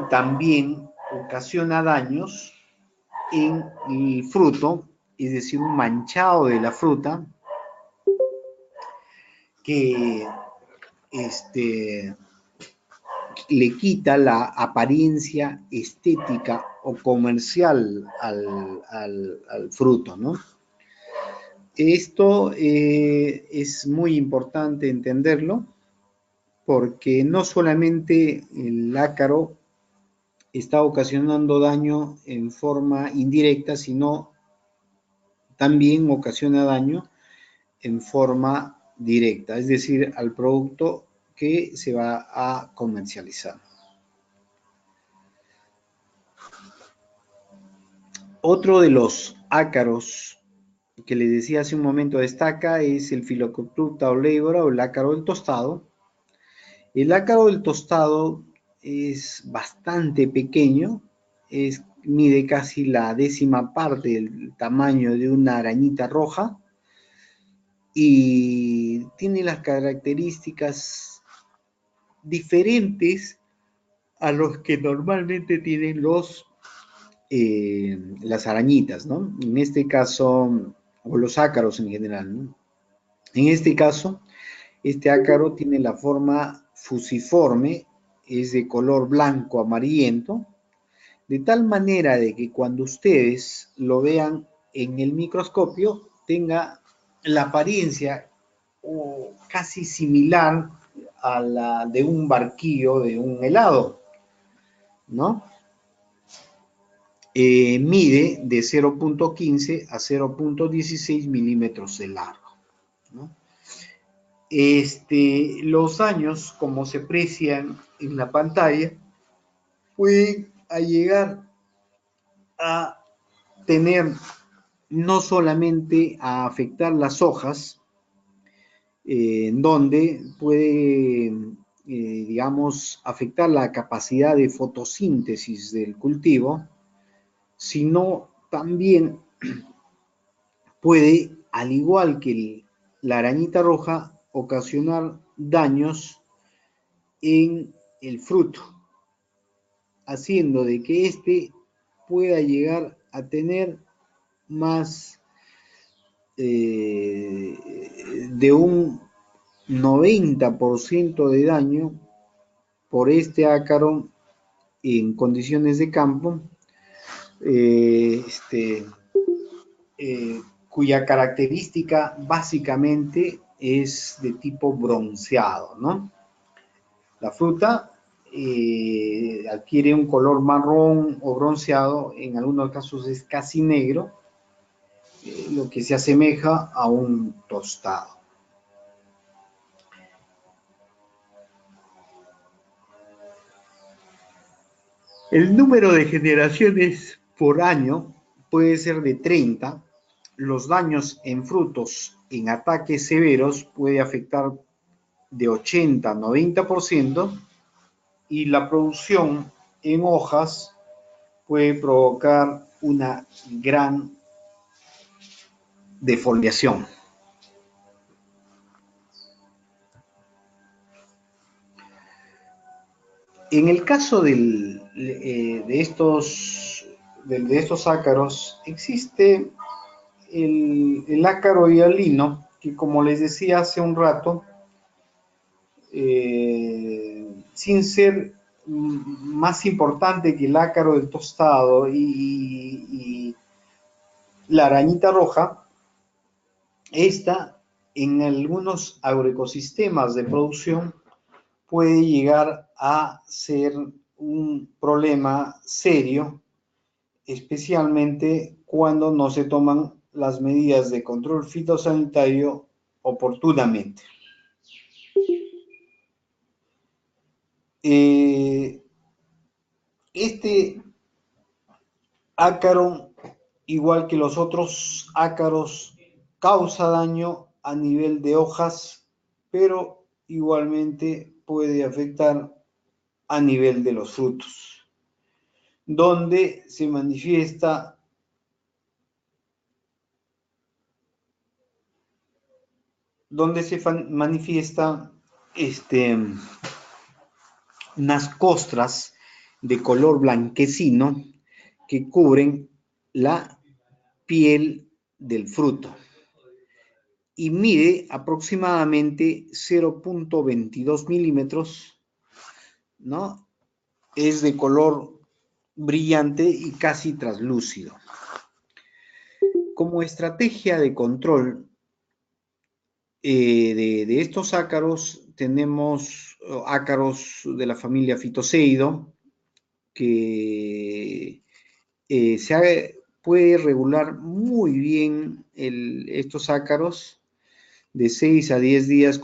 también ocasiona daños en el fruto, es decir, un manchado de la fruta que le quita la apariencia estética o comercial al fruto, ¿no? Esto es muy importante entenderlo porque no solamente el ácaro está ocasionando daño en forma indirecta, sino también ocasiona daño en forma directa, es decir, al producto que se va a comercializar. Otro de los ácaros que les decía hace un momento destaca es el Phyllocoptera oleivora o el ácaro del tostado. El ácaro del tostado es bastante pequeño, mide casi la 10ª parte del tamaño de una arañita roja y tiene las características diferentes a los que normalmente tienen las arañitas, ¿no? En este caso, o los ácaros en general, ¿no? En este caso, este ácaro tiene la forma fusiforme, es de color blanco amarillento, de tal manera de que cuando ustedes lo vean en el microscopio tenga la apariencia casi similar a la de un barquillo de un helado, ¿no? Mide de 0.15 a 0.16 milímetros de largo, ¿no? Los daños, como se aprecian en la pantalla, pueden llegar a tener no solamente a afectar las hojas, en donde puede, digamos, afectar la capacidad de fotosíntesis del cultivo, sino también puede, al igual que la arañita roja, ocasionar daños en el fruto, haciendo de que éste pueda llegar a tener más de un 90% de daño por este ácaro en condiciones de campo, cuya característica básicamente es de tipo bronceado, ¿no? La fruta adquiere un color marrón o bronceado, en algunos casos es casi negro, lo que se asemeja a un tostado. El número de generaciones por año puede ser de 30. Los daños en frutos en ataques severos puede afectar de 80 a 90% y la producción en hojas puede provocar una gran defoliación. En el caso de estos ácaros, existe el ácaro hialino, que como les decía hace un rato, sin ser más importante que el ácaro del tostado y la arañita roja, esta en algunos agroecosistemas de producción puede llegar a ser un problema serio, especialmente cuando no se toman las medidas de control fitosanitario oportunamente. Este ácaro, igual que los otros ácaros, causa daño a nivel de hojas, pero igualmente puede afectar a nivel de los frutos, donde se manifiesta unas costras de color blanquecino que cubren la piel del fruto y mide aproximadamente 0.22 milímetros, ¿no? Es de color brillante y casi translúcido. Como estrategia de control de estos ácaros, tenemos ácaros de la familia Phytoceidum, que puede regular muy bien estos ácaros de 6 a 10 días,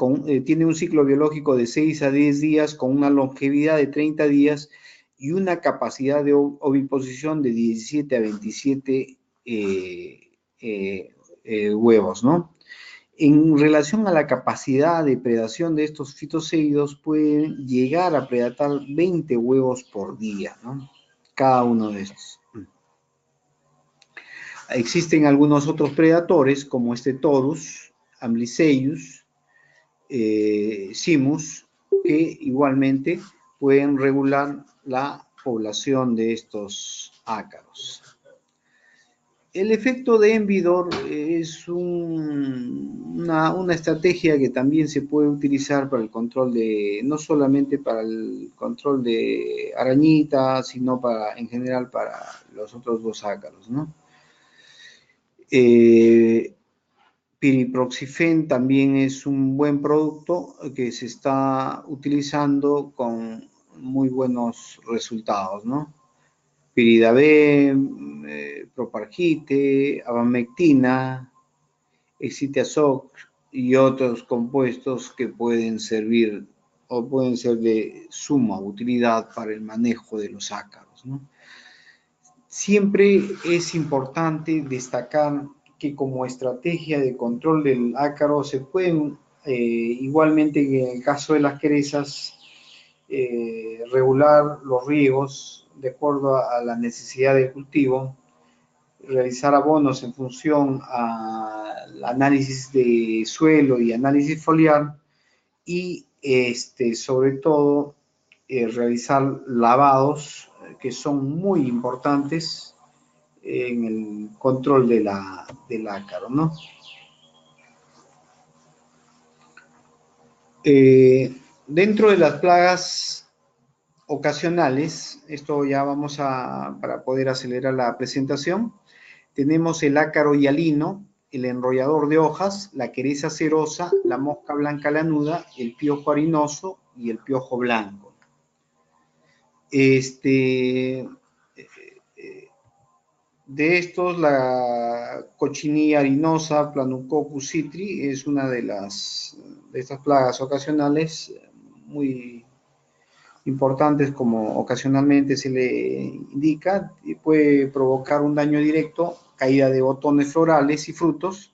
tiene un ciclo biológico de 6 a 10 días con una longevidad de 30 días y una capacidad de oviposición de 17 a 27 huevos, ¿no? En relación a la capacidad de predación de estos fitoceidos, pueden llegar a predar 20 huevos por día, ¿no? Cada uno de estos. Existen algunos otros predadores, como este Torus, Amblyseius, Simus, que igualmente pueden regular la población de estos ácaros. El efecto de Envidor es una estrategia que también se puede utilizar para el control no solamente para el control de arañitas, sino en general para los otros dos ácaros, ¿no? Piriproxifen también es un buen producto que se está utilizando con muy buenos resultados, ¿no? Piridabem, propargite, abamectina, excitazoc y otros compuestos que pueden servir o pueden ser de suma utilidad para el manejo de los ácaros, ¿no? Siempre es importante destacar que como estrategia de control del ácaro se pueden, igualmente en el caso de las crezas, regular los riegos de acuerdo a la necesidad del cultivo, realizar abonos en función al análisis de suelo y análisis foliar y sobre todo realizar lavados que son muy importantes en el control del ácaro, ¿no? Dentro de las plagas ocasionales, esto ya vamos para poder acelerar la presentación, tenemos el ácaro hialino, el enrollador de hojas, la quereza cerosa, la mosca blanca lanuda, el piojo harinoso y el piojo blanco. De estos, la cochinilla harinosa, Planococcus citri, es una de estas plagas ocasionales muy importantes, como ocasionalmente se le indica, y puede provocar un daño directo, caída de botones florales y frutos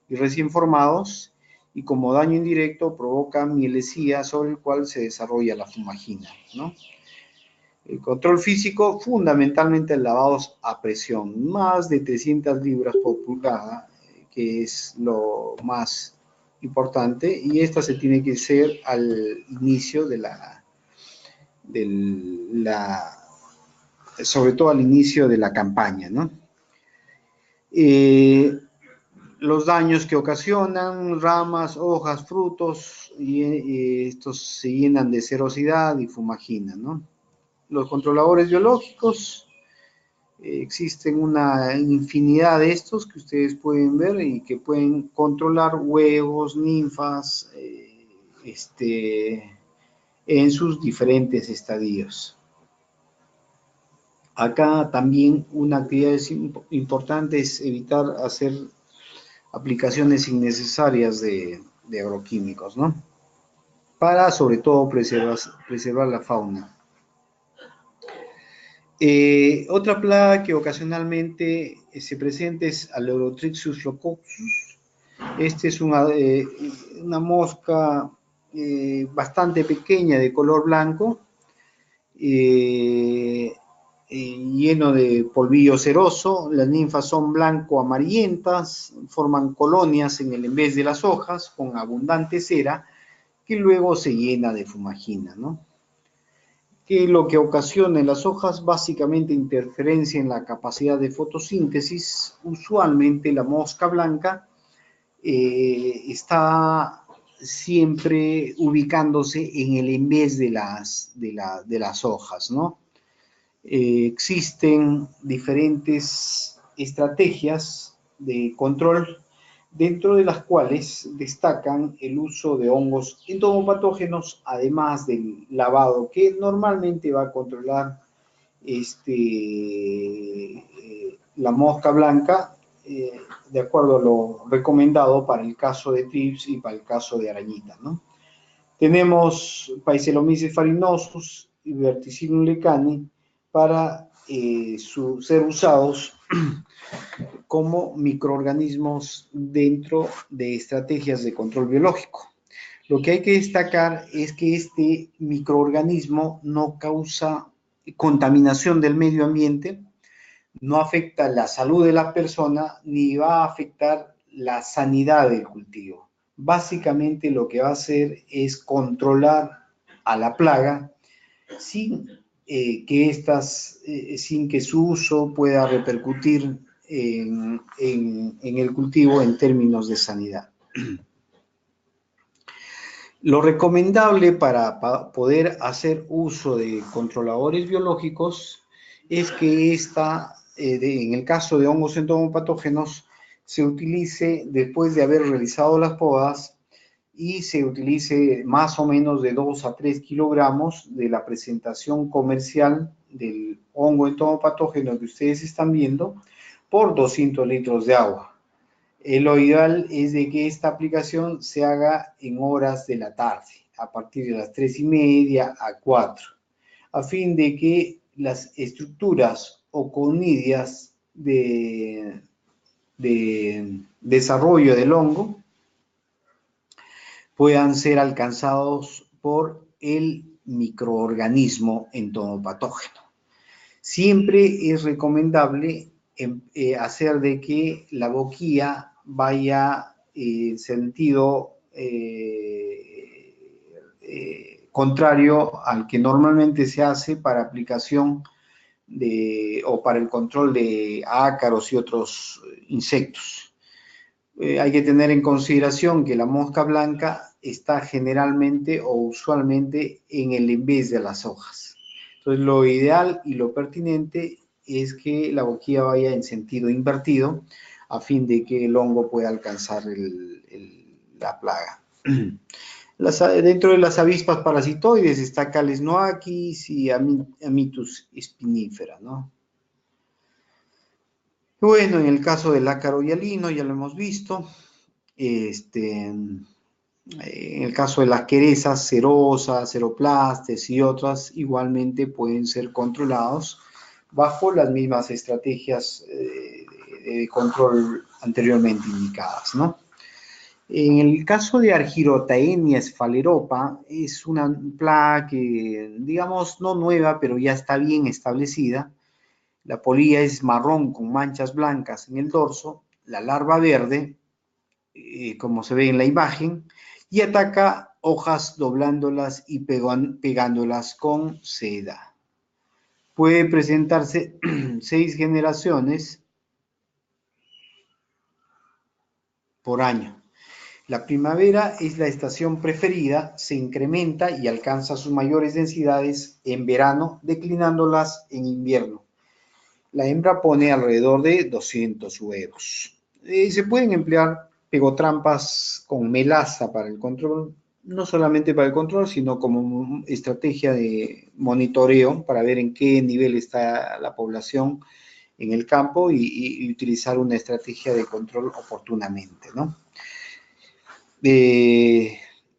y recién formados, y como daño indirecto provoca mielesía sobre el cual se desarrolla la fumagina, ¿no? El control físico, fundamentalmente lavados a presión, más de 300 libras por pulgada, que es lo más importante, y esta se tiene que hacer al inicio sobre todo al inicio de la campaña, ¿no? Los daños que ocasionan, ramas, hojas, frutos, y estos se llenan de cerosidad y fumagina, ¿no? Los controladores biológicos, existen una infinidad de estos que ustedes pueden ver y que pueden controlar huevos, ninfas, en sus diferentes estadios. Acá también una actividad importante es evitar hacer aplicaciones innecesarias de agroquímicos, ¿no? Para sobre todo preservar la fauna. Otra plaga que ocasionalmente se presenta es Aleurothrixus leucosus. Este es una mosca bastante pequeña de color blanco lleno de polvillo ceroso. Las ninfas son blanco-amarillentas, forman colonias en vez de las hojas con abundante cera que luego se llena de fumagina, ¿no? Que lo que ocasiona en las hojas básicamente interferencia en la capacidad de fotosíntesis. Usualmente la mosca blanca está siempre ubicándose en el en vez de las hojas, ¿no? Existen diferentes estrategias de control, dentro de las cuales destacan el uso de hongos entomopatógenos, además del lavado, que normalmente va a controlar la mosca blanca, de acuerdo a lo recomendado para el caso de Thrips y para el caso de arañita, ¿no? Tenemos Paecilomyces farinosus y Verticillum lecani para ser usados como microorganismos dentro de estrategias de control biológico. Lo que hay que destacar es que este microorganismo no causa contaminación del medio ambiente, no afecta la salud de la persona, ni va a afectar la sanidad del cultivo. Básicamente lo que va a hacer es controlar a la plaga sin que su uso pueda repercutir en el cultivo en términos de sanidad. Lo recomendable para poder hacer uso de controladores biológicos es que en el caso de hongos entomopatógenos, se utilice después de haber realizado las podas y se utilice más o menos de 2 a 3 kilogramos de la presentación comercial del hongo entomopatógeno que ustedes están viendo por 200 litros de agua. Lo ideal es de que esta aplicación se haga en horas de la tarde, a partir de las 3:30 a 4, a fin de que las estructuras o conidias de desarrollo del hongo puedan ser alcanzados por el microorganismo entomopatógeno. Siempre es recomendable hacer de que la boquilla vaya en sentido contrario al que normalmente se hace para aplicación o para el control de ácaros y otros insectos. Hay que tener en consideración que la mosca blanca está generalmente o usualmente en el en vez de las hojas. Entonces, lo ideal y lo pertinente es que la boquilla vaya en sentido invertido a fin de que el hongo pueda alcanzar la plaga. Dentro de las avispas parasitoides está Cales noakis y Amitus spinifera, ¿no? Bueno, en el caso del ácaro hialino ya lo hemos visto. En el caso de las querezas, cerosas, ceroplastes y otras, igualmente pueden ser controlados bajo las mismas estrategias de control anteriormente indicadas, ¿no? En el caso de Argyrotaenia sphaleropa, es una plaga que, digamos, no nueva, pero ya está bien establecida. La polilla es marrón con manchas blancas en el dorso, la larva verde, como se ve en la imagen, y ataca hojas doblándolas y pegándolas con seda. Puede presentarse 6 generaciones por año. La primavera es la estación preferida, se incrementa y alcanza sus mayores densidades en verano, declinándolas en invierno. La hembra pone alrededor de 200 huevos. Se pueden emplear pegotrampas con melaza para el control, no solamente para el control, sino como estrategia de monitoreo para ver en qué nivel está la población en el campo y utilizar una estrategia de control oportunamente, ¿no?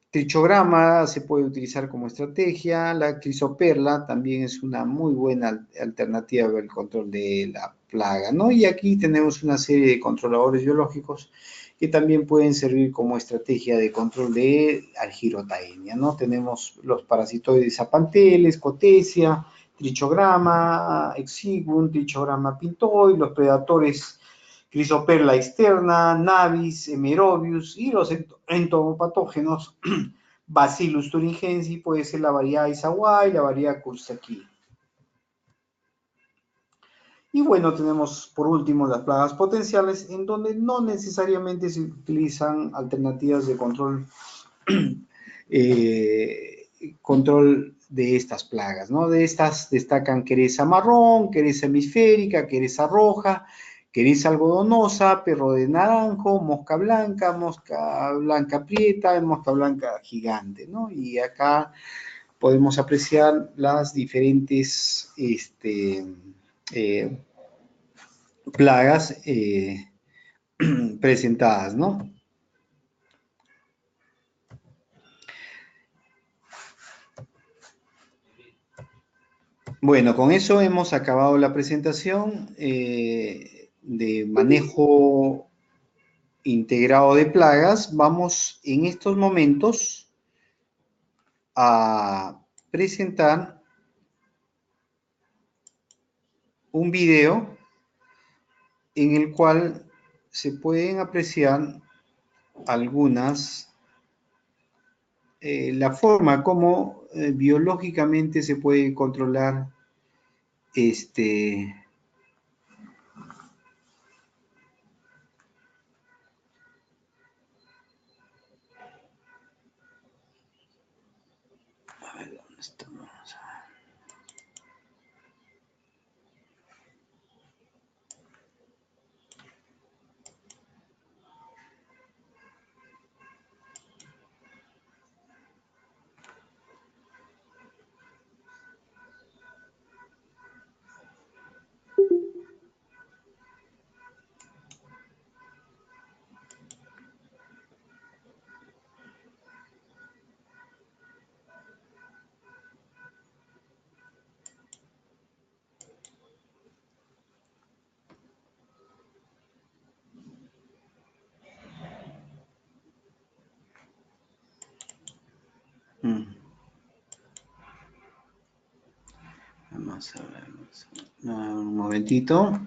Trichograma se puede utilizar como estrategia. La crisoperla también es una muy buena alternativa para el control de la plaga, ¿no? Y aquí tenemos una serie de controladores biológicos que también pueden servir como estrategia de control de argirotaenia, ¿no? Tenemos los parasitoides apanteles, cotesia, trichograma exiguum, trichograma pintoi, los predadores Chrysoperla externa, Navis, Hemerobius y los entomopatógenos Bacillus thuringiensis, puede ser la variedad Isawai, la variedad Coxsackie. Y bueno, tenemos por último las plagas potenciales, en donde no necesariamente se utilizan alternativas de control de estas plagas, ¿no? De estas destacan quereza marrón, quereza hemisférica, quereza roja, quereza algodonosa, perro de naranjo, mosca blanca prieta, mosca blanca gigante, ¿no? Y acá podemos apreciar las diferentes plagas presentadas, ¿no? Bueno, con eso hemos acabado la presentación de manejo integrado de plagas. Vamos en estos momentos a presentar un video en el cual se pueden apreciar la forma como biológicamente se puede controlar a ver, ¿dónde estamos? Vamos a ver, un momentito.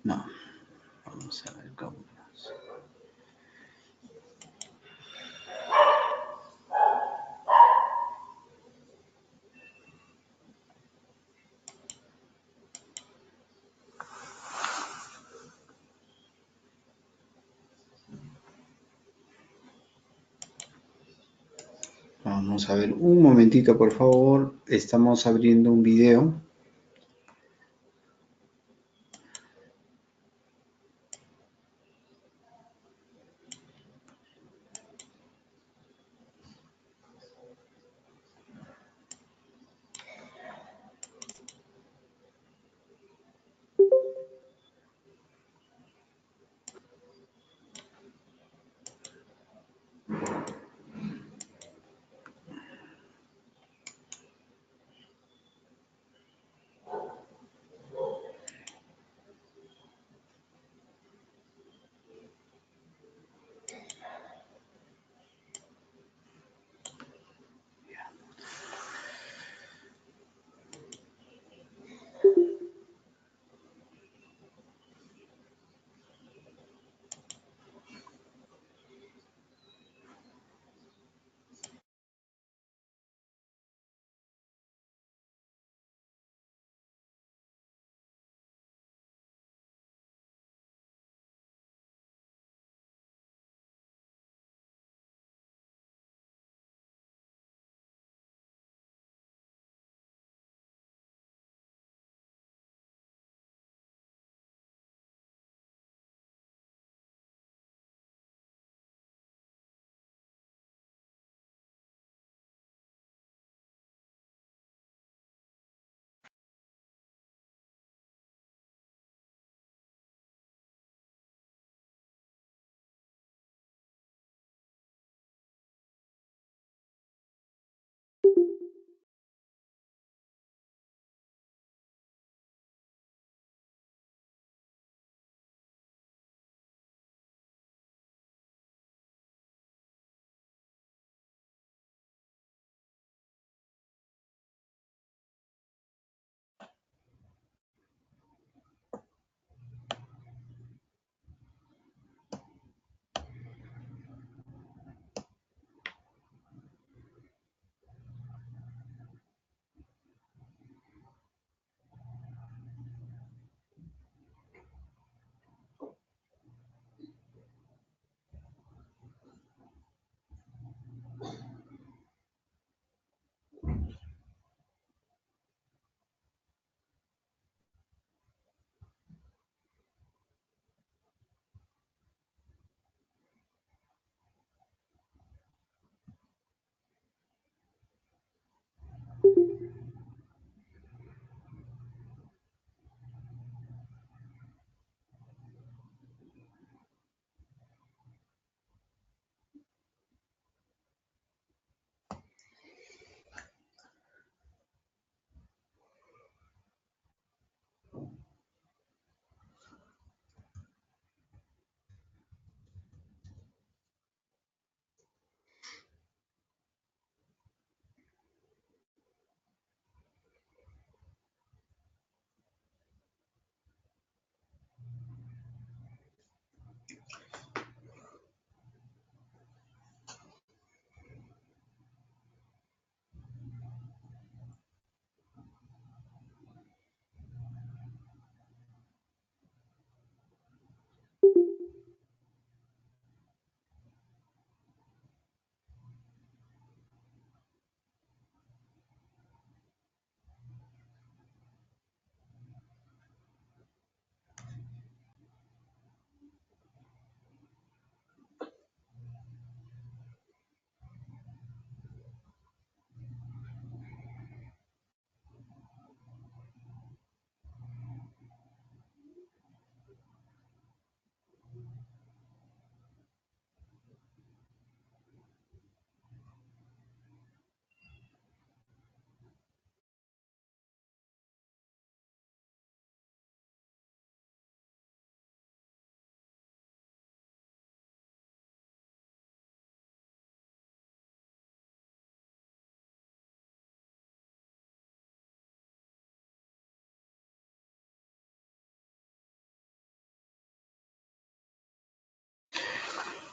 No, vamos a ver cómo. Vamos a ver un momentito, por favor. Estamos abriendo un video.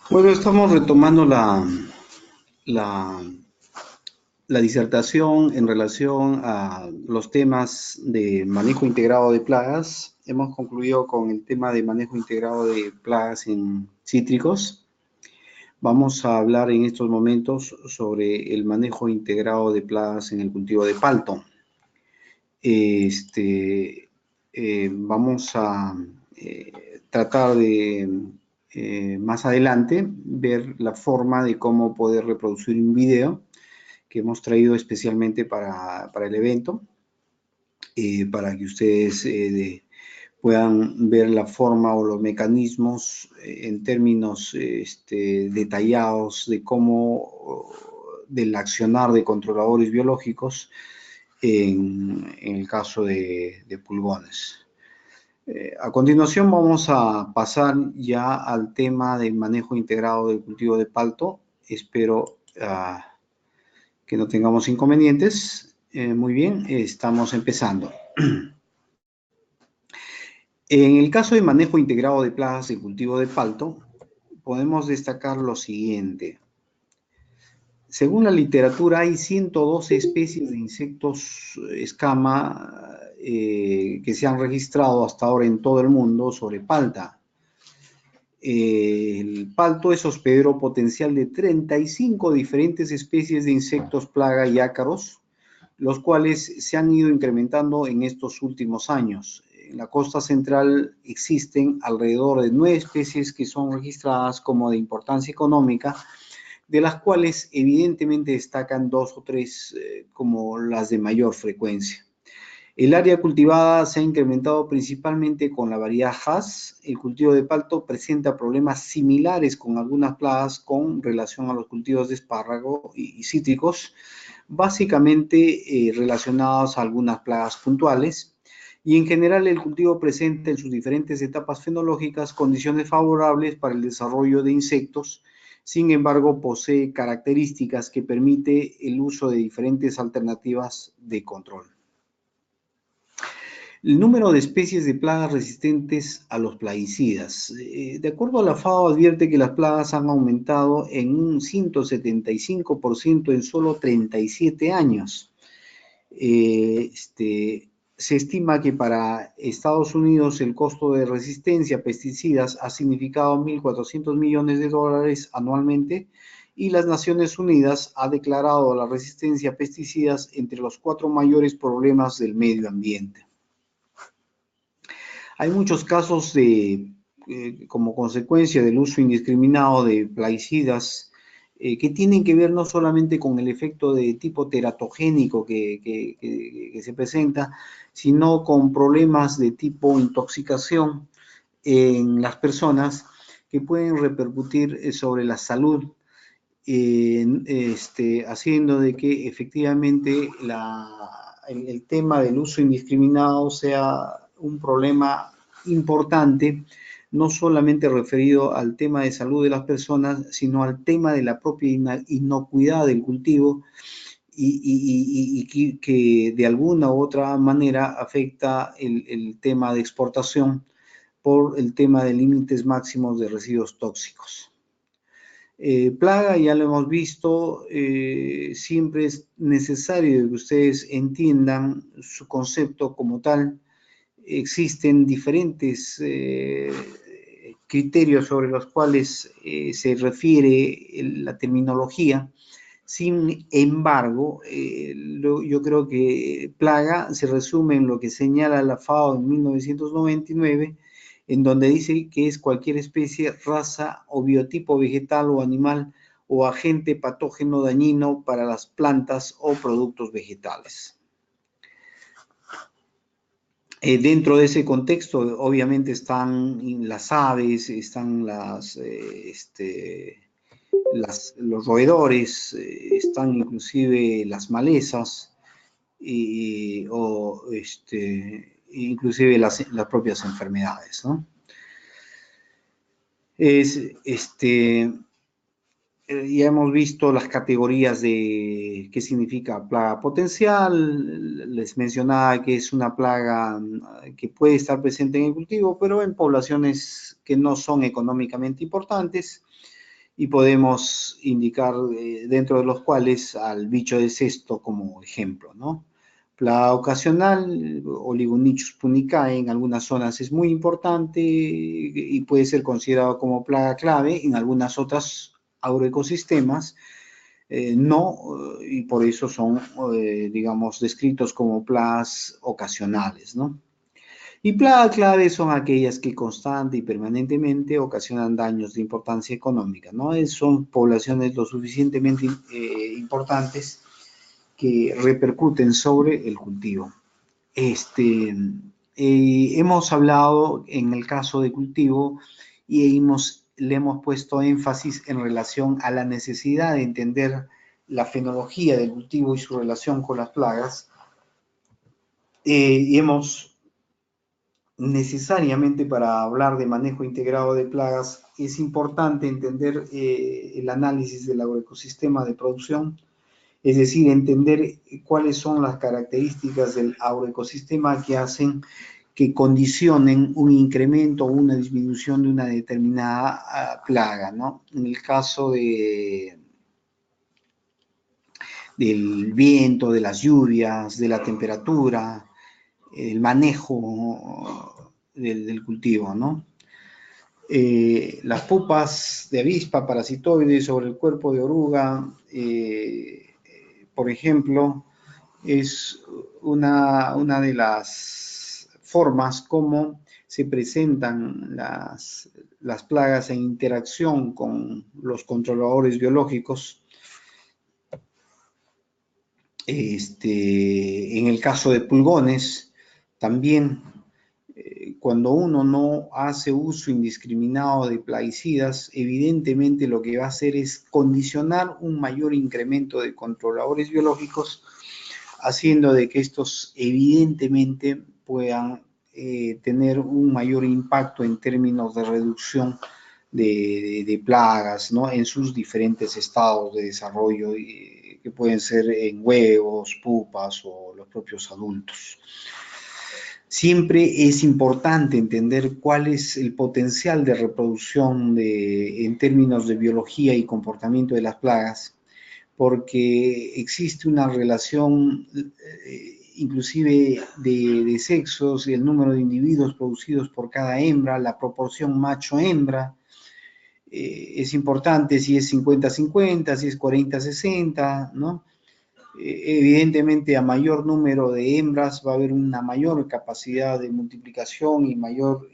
Bueno, estamos retomando la, la disertación en relación a los temas de manejo integrado de plagas. Hemos concluido con el tema de manejo integrado de plagas en cítricos. Vamos a hablar en estos momentos sobre el manejo integrado de plagas en el cultivo de palto. Vamos a tratar de más adelante ver la forma de cómo poder reproducir un video que hemos traído especialmente para el evento, para que ustedes puedan ver la forma o los mecanismos en términos detallados de cómo, del accionar de controladores biológicos en el caso de pulgones. A continuación vamos a pasar ya al tema del manejo integrado del cultivo de palto. Espero que no tengamos inconvenientes. Muy bien, estamos empezando. En el caso de manejo integrado de plagas de cultivo de palto, podemos destacar lo siguiente. Según la literatura, hay 112 especies de insectos escama que se han registrado hasta ahora en todo el mundo sobre palta. El palto es hospedero potencial de 35 diferentes especies de insectos plaga y ácaros, los cuales se han ido incrementando en estos últimos años. En la costa central existen alrededor de 9 especies que son registradas como de importancia económica, de las cuales evidentemente destacan 2 o 3 como las de mayor frecuencia. El área cultivada se ha incrementado principalmente con la variedad Hass. El cultivo de palto presenta problemas similares con algunas plagas con relación a los cultivos de espárrago y cítricos, básicamente relacionados a algunas plagas puntuales. Y en general el cultivo presenta en sus diferentes etapas fenológicas condiciones favorables para el desarrollo de insectos. Sin embargo, posee características que permite el uso de diferentes alternativas de control. El número de especies de plagas resistentes a los plaguicidas. De acuerdo a la FAO, advierte que las plagas han aumentado en un 175% en solo 37 años. Se estima que para Estados Unidos el costo de resistencia a pesticidas ha significado 1.400 millones de dólares anualmente, y las Naciones Unidas ha declarado la resistencia a pesticidas entre los 4 mayores problemas del medio ambiente. Hay muchos casos como consecuencia del uso indiscriminado de plaguicidas que tienen que ver no solamente con el efecto de tipo teratogénico que se presenta, sino con problemas de tipo intoxicación en las personas que pueden repercutir sobre la salud, haciendo de que efectivamente el tema del uso indiscriminado sea un problema importante, no solamente referido al tema de salud de las personas, sino al tema de la propia inocuidad del cultivo y que de alguna u otra manera afecta el tema de exportación por el tema de límites máximos de residuos tóxicos. Plaga, ya lo hemos visto, siempre es necesario que ustedes entiendan su concepto como tal. Existen diferentes criterios sobre los cuales se refiere la terminología. Sin embargo, yo creo que plaga se resume en lo que señala la FAO en 1999, en donde dice que es cualquier especie, raza o biotipo vegetal o animal o agente patógeno dañino para las plantas o productos vegetales. Dentro de ese contexto, obviamente, están las aves, están los roedores, están inclusive las malezas, inclusive las propias enfermedades, ¿no? Ya hemos visto las categorías de qué significa plaga potencial. Les mencionaba que es una plaga que puede estar presente en el cultivo, pero en poblaciones que no son económicamente importantes. y podemos indicar dentro de los cuales al bicho de cesto como ejemplo, ¿no? Plaga ocasional, Oligonichus punicae, en algunas zonas es muy importante y puede ser considerado como plaga clave, en algunas otras agroecosistemas no, y por eso son, digamos, descritos como plagas ocasionales, ¿no? Y plagas clave son aquellas que constante y permanentemente ocasionan daños de importancia económica, ¿no? Son poblaciones lo suficientemente importantes que repercuten sobre el cultivo. Hemos hablado en el caso de cultivo y le hemos puesto énfasis en relación a la necesidad de entender la fenología del cultivo y su relación con las plagas. Y hemos necesariamente, para hablar de manejo integrado de plagas, es importante entender el análisis del agroecosistema de producción, es decir, entender cuáles son las características del agroecosistema que hacen que condicionen un incremento o una disminución de una determinada plaga, ¿no? En el caso del viento, de las lluvias, de la temperatura, el manejo del cultivo, ¿no? Las pupas de avispa parasitoides sobre el cuerpo de oruga, por ejemplo, es una de las formas como se presentan las plagas en interacción con los controladores biológicos. En el caso de pulgones, también cuando uno no hace uso indiscriminado de plaguicidas, evidentemente lo que va a hacer es condicionar un mayor incremento de controladores biológicos, haciendo de que estos evidentemente puedan tener un mayor impacto en términos de reducción de plagas, ¿no? En sus diferentes estados de desarrollo, que pueden ser en huevos, pupas o los propios adultos. Siempre es importante entender cuál es el potencial de reproducción en términos de biología y comportamiento de las plagas, porque existe una relación inclusive de sexos, el número de individuos producidos por cada hembra, la proporción macho-hembra. Es importante si es 50-50, si es 40-60, ¿no? Evidentemente, a mayor número de hembras va a haber una mayor capacidad de multiplicación y mayor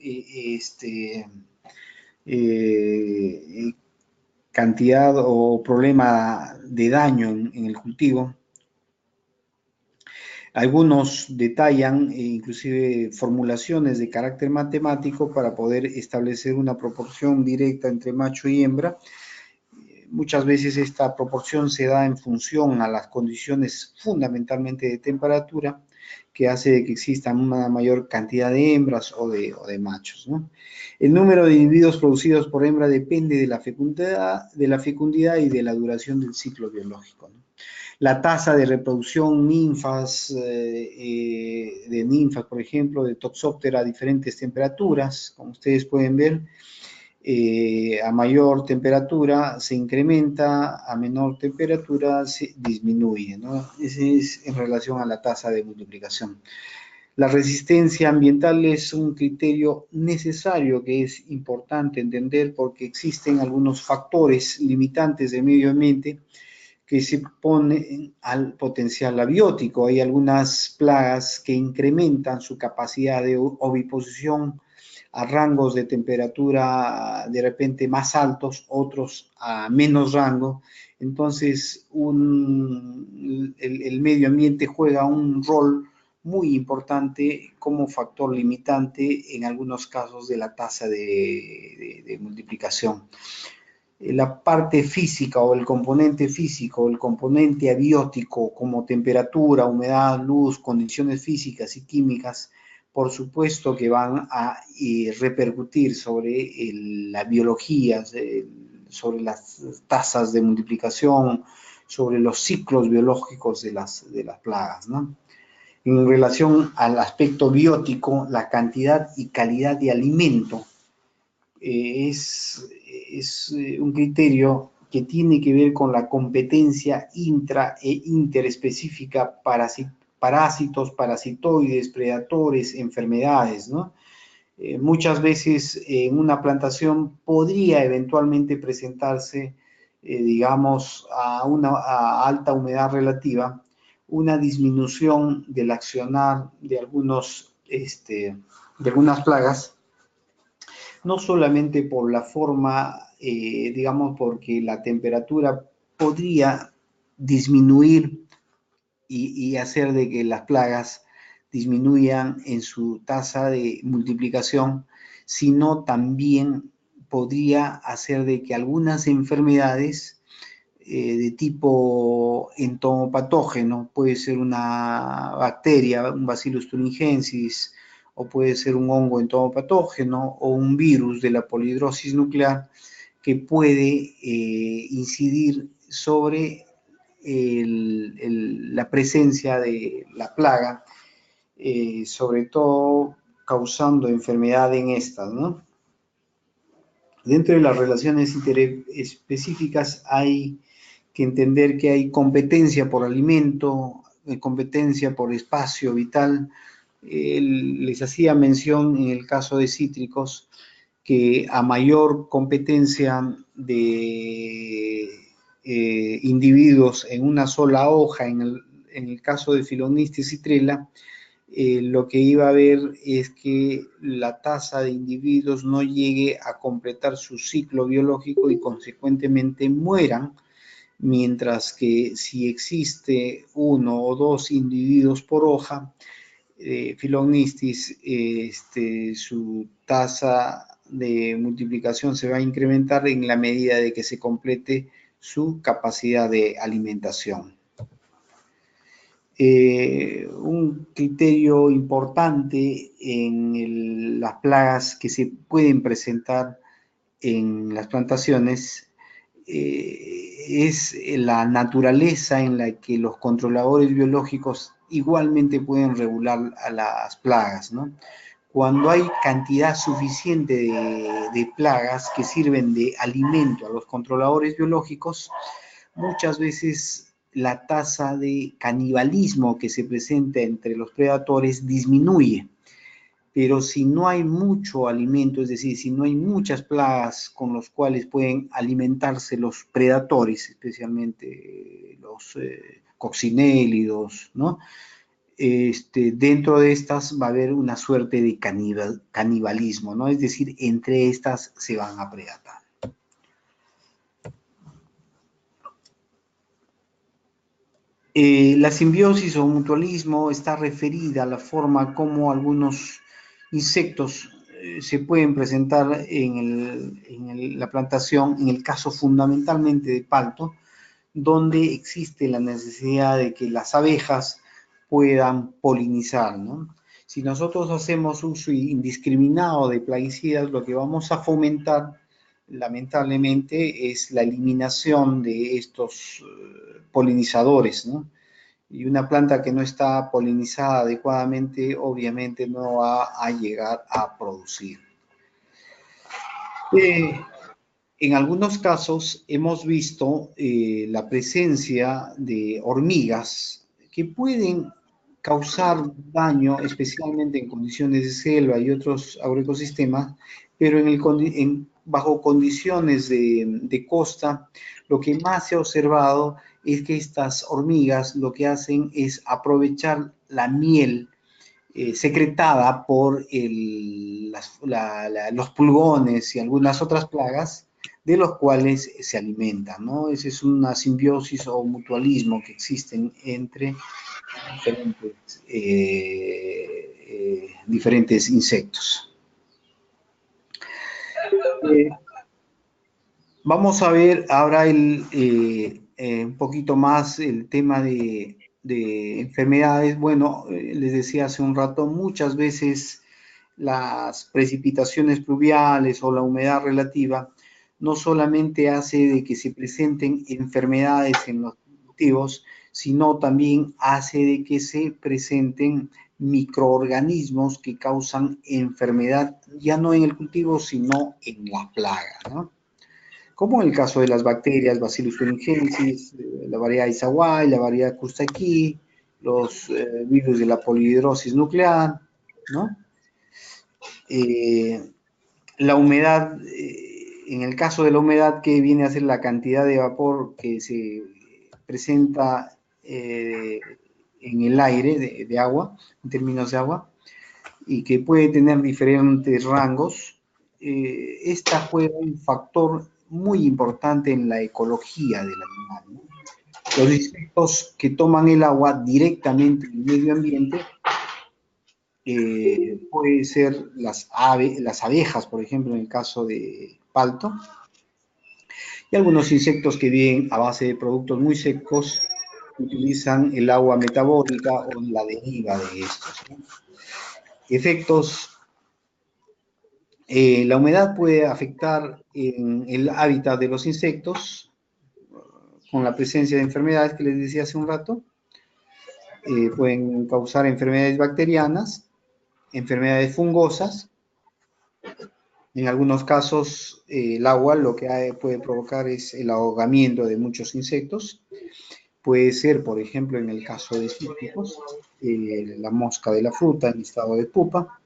cantidad o problema de daño en el cultivo. Algunos detallan inclusive formulaciones de carácter matemático para poder establecer una proporción directa entre macho y hembra. Muchas veces esta proporción se da en función a las condiciones fundamentalmente de temperatura, que hace que exista una mayor cantidad de hembras o de machos, ¿no? El número de individuos producidos por hembra depende de la fecundidad y de la duración del ciclo biológico, ¿no? La tasa de reproducción de ninfas, por ejemplo, de Toxoptera a diferentes temperaturas, como ustedes pueden ver, a mayor temperatura se incrementa, a menor temperatura se disminuye, ¿no? Ese es en relación a la tasa de multiplicación. La resistencia ambiental es un criterio necesario que es importante entender porque existen algunos factores limitantes del medio ambiente que se ponen al potencial abiótico. Hay algunas plagas que incrementan su capacidad de oviposición a rangos de temperatura de repente más altos, otros a menos rango. Entonces, el medio ambiente juega un rol muy importante como factor limitante en algunos casos de la tasa de multiplicación. La parte física o el componente físico, el componente abiótico como temperatura, humedad, luz, condiciones físicas y químicas, por supuesto que van a repercutir sobre la biología, sobre las tasas de multiplicación, sobre los ciclos biológicos de las plagas, ¿no? En relación al aspecto biótico, la cantidad y calidad de alimento es un criterio que tiene que ver con la competencia intra e interespecífica parásitos, parasitoides, predadores, enfermedades, ¿no? Muchas veces en una plantación podría eventualmente presentarse, digamos, a alta humedad relativa, una disminución del accionar de algunas plagas, no solamente por la forma, digamos, porque la temperatura podría disminuir y hacer de que las plagas disminuyan en su tasa de multiplicación, sino también podría hacer de que algunas enfermedades de tipo entomopatógeno, puede ser una bacteria, un Bacillus thuringiensis, o puede ser un hongo entomopatógeno o un virus de la polidrosis nuclear que puede incidir sobre la presencia de la plaga, sobre todo causando enfermedad en estas, ¿no? Dentro de las relaciones interespecíficas hay que entender que hay competencia por alimento, competencia por espacio vital. Les hacía mención en el caso de cítricos que a mayor competencia de individuos en una sola hoja, en el caso de Philonystis citrella, lo que iba a haber es que la tasa de individuos no llegue a completar su ciclo biológico y consecuentemente mueran, mientras que si existe uno o dos individuos por hoja, Philonystis, su tasa de multiplicación se va a incrementar en la medida de que se complete su capacidad de alimentación. Un criterio importante en las plagas que se pueden presentar en las plantaciones es la naturaleza en la que los controladores biológicos igualmente pueden regular a las plagas, ¿no? Cuando hay cantidad suficiente de plagas que sirven de alimento a los controladores biológicos, muchas veces la tasa de canibalismo que se presenta entre los predadores disminuye. Pero si no hay mucho alimento, es decir, si no hay muchas plagas con las cuales pueden alimentarse los predadores, especialmente los coccinélidos, ¿no? Dentro de estas va a haber una suerte de canibalismo, ¿no? Es decir, entre estas se van a predar. La simbiosis o mutualismo está referida a la forma como algunos insectos se pueden presentar en la plantación, en el caso fundamentalmente de palto, donde existe la necesidad de que las abejas puedan polinizar, ¿no? Si nosotros hacemos uso indiscriminado de plaguicidas, lo que vamos a fomentar, lamentablemente, es la eliminación de estos polinizadores, ¿no? Y una planta que no está polinizada adecuadamente, obviamente no va a llegar a producir. En algunos casos hemos visto la presencia de hormigas que pueden causar daño, especialmente en condiciones de selva y otros agroecosistemas, pero bajo condiciones de costa, lo que más se ha observado es que estas hormigas lo que hacen es aprovechar la miel secretada por los pulgones y algunas otras plagas de los cuales se alimentan, ¿no? Esa es una simbiosis o mutualismo que existen entre diferentes insectos. Vamos a ver ahora un poquito más el tema de enfermedades. Bueno, les decía hace un rato, muchas veces las precipitaciones pluviales o la humedad relativa no solamente hace de que se presenten enfermedades en los cultivos, sino también hace de que se presenten microorganismos que causan enfermedad, ya no en el cultivo, sino en la plaga, ¿no? Como en el caso de las bacterias, Bacillus thuringiensis, la variedad Isawai, la variedad Coxsackie, los virus de la polihidrosis nuclear, ¿no? La humedad, en el caso de la humedad, que viene a ser la cantidad de vapor que se presenta en el aire de agua, en términos de agua, y que puede tener diferentes rangos, esta juega un factor muy importante en la ecología del animal, ¿no? Los insectos que toman el agua directamente del medio ambiente, puede ser las abejas, por ejemplo, en el caso de palto, y algunos insectos que viven a base de productos muy secos, utilizan el agua metabólica o la deriva de estos, ¿no? Efectos. La humedad puede afectar en el hábitat de los insectos, con la presencia de enfermedades que les decía hace un rato. Pueden causar enfermedades bacterianas, enfermedades fungosas. En algunos casos, el agua lo que puede provocar es el ahogamiento de muchos insectos. Puede ser, por ejemplo, en el caso de cítricos, la mosca de la fruta en estado de pupa,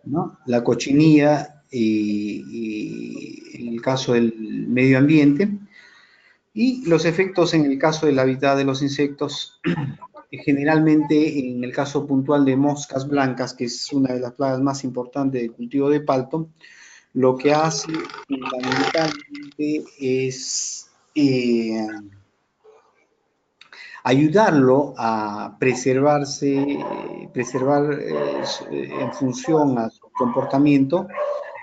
¿no? La cochinilla y en el caso del medio ambiente, y los efectos en el caso del hábitat de los insectos, generalmente en el caso puntual de moscas blancas, que es una de las plagas más importantes del cultivo de palto, lo que hace fundamentalmente es ayudarlo a preservar en función a su comportamiento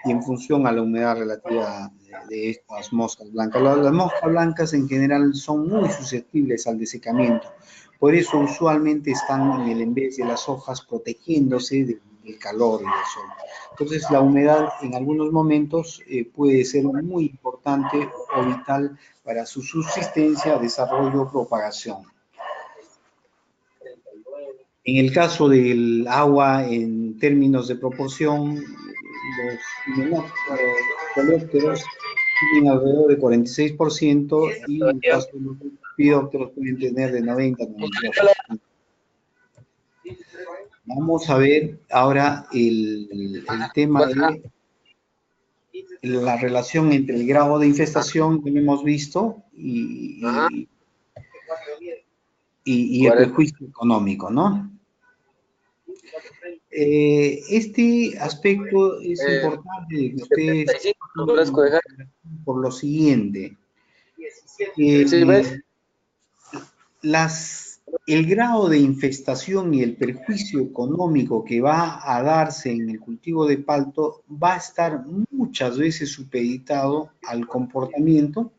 y en función a la humedad relativa de estas moscas blancas. Las moscas blancas en general son muy susceptibles al desecamiento, por eso usualmente están en el envés de las hojas protegiéndose del calor y del sol. Entonces la humedad en algunos momentos puede ser muy importante o vital para su subsistencia, desarrollo o propagación. En el caso del agua, en términos de proporción, los coleópteros tienen alrededor de 46% y en el caso de los lepidópteros pueden tener de 90 a 92%. Vamos a ver ahora el tema de la relación entre el grado de infestación que hemos visto y el perjuicio económico, ¿no? Este aspecto es importante de que ustedes por lo siguiente. El grado de infestación y el perjuicio económico que va a darse en el cultivo de palto va a estar muchas veces supeditado al comportamiento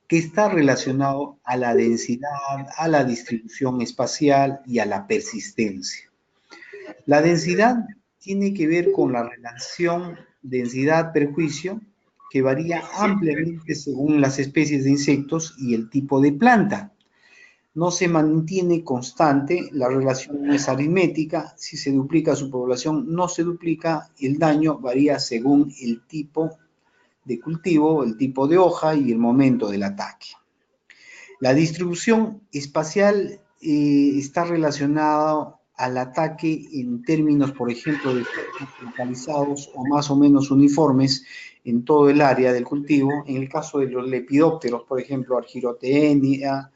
que está relacionado a la densidad, a la distribución espacial y a la persistencia. La densidad tiene que ver con la relación densidad-perjuicio, que varía ampliamente según las especies de insectos y el tipo de planta. No se mantiene constante, la relación no es aritmética, si se duplica su población no se duplica, el daño varía según el tipo de cultivo, el tipo de hoja y el momento del ataque. La distribución espacial está relacionada al ataque en términos, por ejemplo, de focos localizados o más o menos uniformes en todo el área del cultivo. En el caso de los lepidópteros, por ejemplo, Argyrothenia,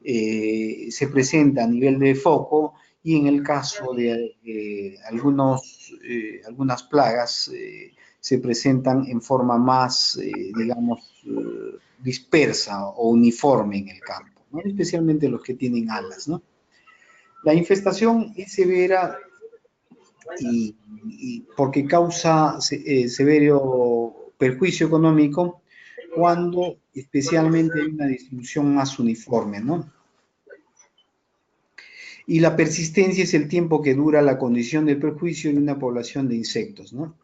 se presenta a nivel de foco, y en el caso de algunas plagas se presentan en forma más, digamos, dispersa o uniforme en el campo, ¿no? Especialmente los que tienen alas, ¿no? La infestación es severa y porque causa severo perjuicio económico cuando especialmente hay una distribución más uniforme, ¿no? Y la persistencia es el tiempo que dura la condición de perjuicio en una población de insectos, ¿no?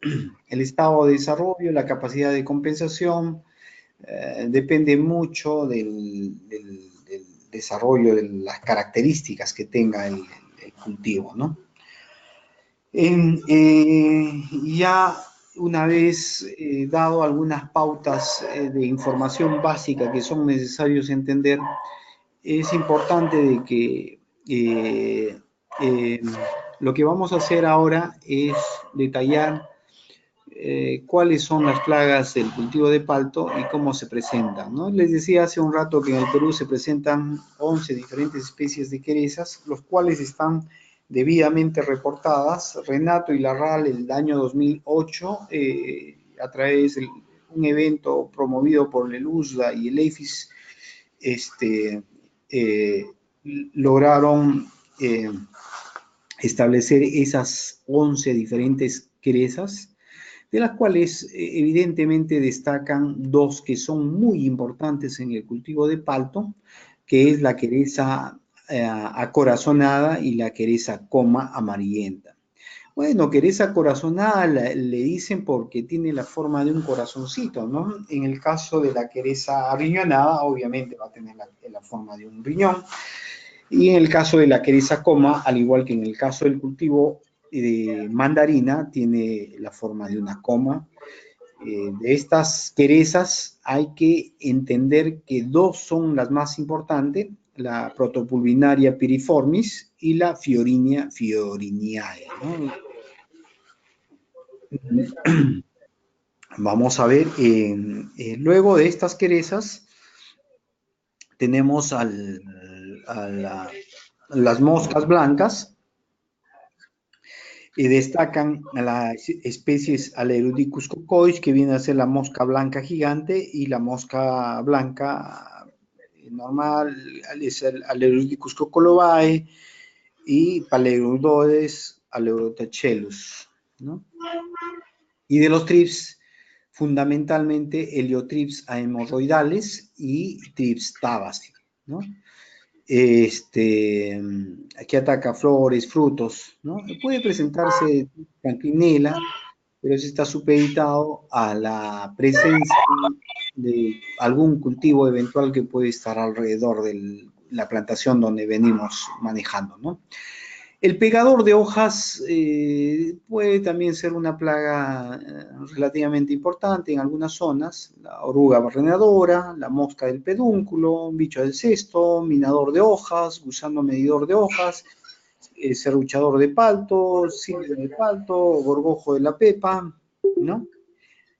El estado de desarrollo, la capacidad de compensación, depende mucho del desarrollo, de las características que tenga el cultivo, ¿no? Ya una vez dado algunas pautas de información básica que son necesarios entender, es importante de que lo que vamos a hacer ahora es detallar cuáles son las plagas del cultivo de palto y cómo se presentan, ¿no? Les decía hace un rato que en el Perú se presentan 11 diferentes especies de querezas, los cuales están debidamente reportadas. Renato y Larral, el año 2008, a través de un evento promovido por el USDA y el EFIS, lograron establecer esas 11 diferentes querezas, de las cuales evidentemente destacan dos que son muy importantes en el cultivo de palto, que es la quereza acorazonada y la quereza coma amarillenta. Bueno, quereza acorazonada le dicen porque tiene la forma de un corazoncito, ¿no? En el caso de la quereza arriñonada, obviamente va a tener la forma de un riñón. Y en el caso de la quereza coma, al igual que en el caso del cultivo de mandarina, tiene la forma de una coma. De estas querezas hay que entender que dos son las más importantes, la Protopulvinaria piriformis y la Fiorinia fioriniae, ¿no? Vamos a ver, luego de estas querezas tenemos las moscas blancas, y destacan a las especies Aleuricus cocois, que viene a ser la mosca blanca gigante, y la mosca blanca normal, es el Aleuricus cocolobae, y Paleurododes aleurotachelus, ¿no? Y de los trips, fundamentalmente Heliotrips hemorroidales y Trips tabasi, ¿no? Aquí ataca flores, frutos, ¿no? Puede presentarse cancrinela, pero eso está supeditado a la presencia de algún cultivo eventual que puede estar alrededor de la plantación donde venimos manejando, ¿no? El pegador de hojas puede también ser una plaga relativamente importante en algunas zonas. La oruga barrenadora, la mosca del pedúnculo, bicho del cesto, minador de hojas, gusano medidor de hojas, serruchador de palto, silvio de palto, gorgojo de la pepa, ¿no?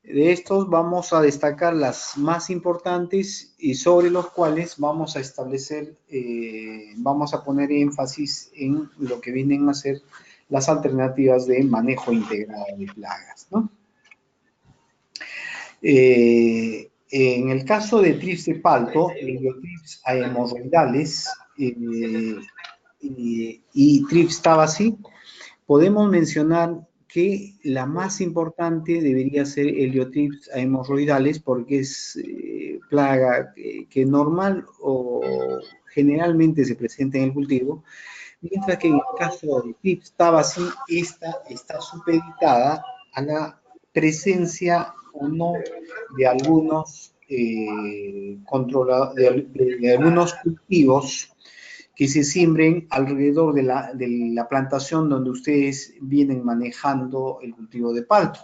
De estos vamos a destacar las más importantes y sobre los cuales vamos a establecer, vamos a poner énfasis en lo que vienen a ser las alternativas de manejo integrado de plagas, ¿no? En el caso de trips de palto, Heliotrips hemorroidales y Trips tabasi, podemos mencionar que la más importante debería ser Heliotrips hemorroidales porque es plaga que normal o generalmente se presenta en el cultivo, mientras que en el caso de Trips tabasi, esta está supeditada a la presencia o no de algunos, de algunos cultivos que se siembren alrededor de la plantación donde ustedes vienen manejando el cultivo de palto.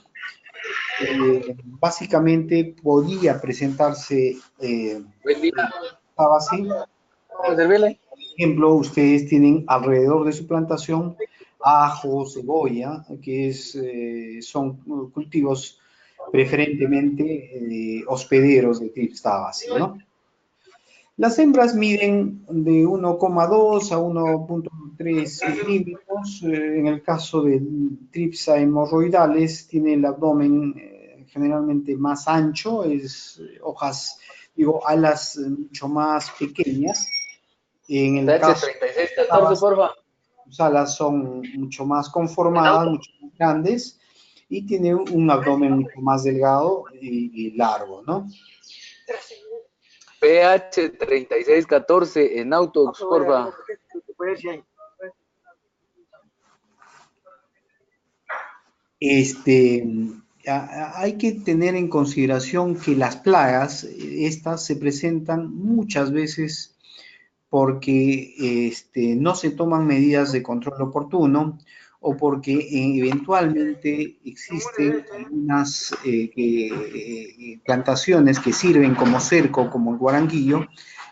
Básicamente podía presentarse así. Por ejemplo, ustedes tienen alrededor de su plantación ajo, cebolla, que son cultivos preferentemente hospederos de Trips tabasi, ¿no? Las hembras miden de 1,2 a 1,3 milímetros. En el caso de Trips hemorroidales, tiene el abdomen generalmente más ancho, hojas, alas mucho más pequeñas. En el caso de 3614, porfa. Sus alas son mucho más conformadas, mucho más grandes, y tiene un abdomen mucho más delgado y largo, ¿no? PH 3614 en Autox, porfa. hay que tener en consideración que las plagas, estas se presentan muchas veces porque no se toman medidas de control oportuno o porque eventualmente existen algunas plantaciones que sirven como cerco, como el guaranguillo,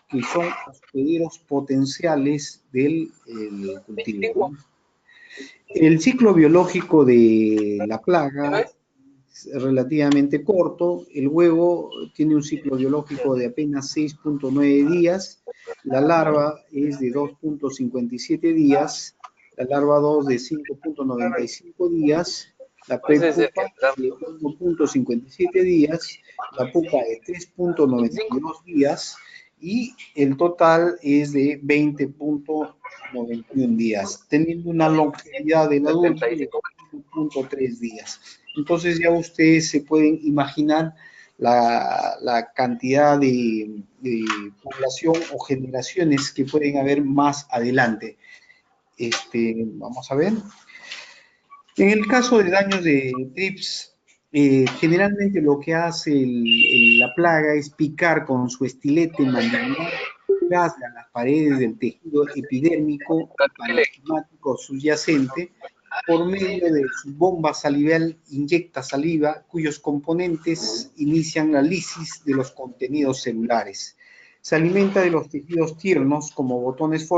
que son hospederos potenciales del cultivo, ¿no? El ciclo biológico de la plaga es relativamente corto. El huevo tiene un ciclo biológico de apenas 6.9 días. La larva es de 2.57 días. La larva 2 de 5.95 días. La prepupa de 1.57 días. La pupa de 3.92 días. Y el total es de 20.91 días, teniendo una longevidad del adulto de 1.3 días. Entonces ya ustedes se pueden imaginar la cantidad de población o generaciones que pueden haber más adelante. Vamos a ver. En el caso de daños de trips, generalmente lo que hace la plaga es picar con su estilete mandibular, rasga las paredes del tejido epidérmico parasigmático subyacente. Por medio de su bomba salival inyecta saliva, cuyos componentes inician la lisis de los contenidos celulares. Se alimenta de los tejidos tiernos como botones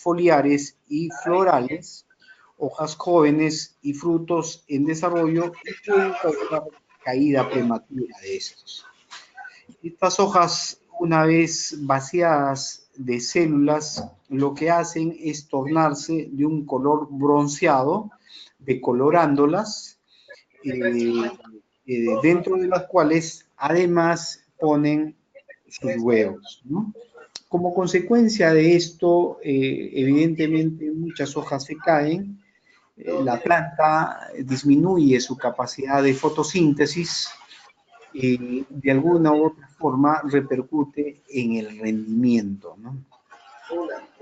foliares y florales, hojas jóvenes y frutos en desarrollo, y pueden causar caída prematura de estos. Estas hojas, una vez vaciadas de células, lo que hacen es tornarse de un color bronceado, decolorándolas, dentro de las cuales además ponen sus huevos, ¿no? Como consecuencia de esto, evidentemente muchas hojas se caen, la planta disminuye su capacidad de fotosíntesis y de alguna u otra forma repercute en el rendimiento, ¿no?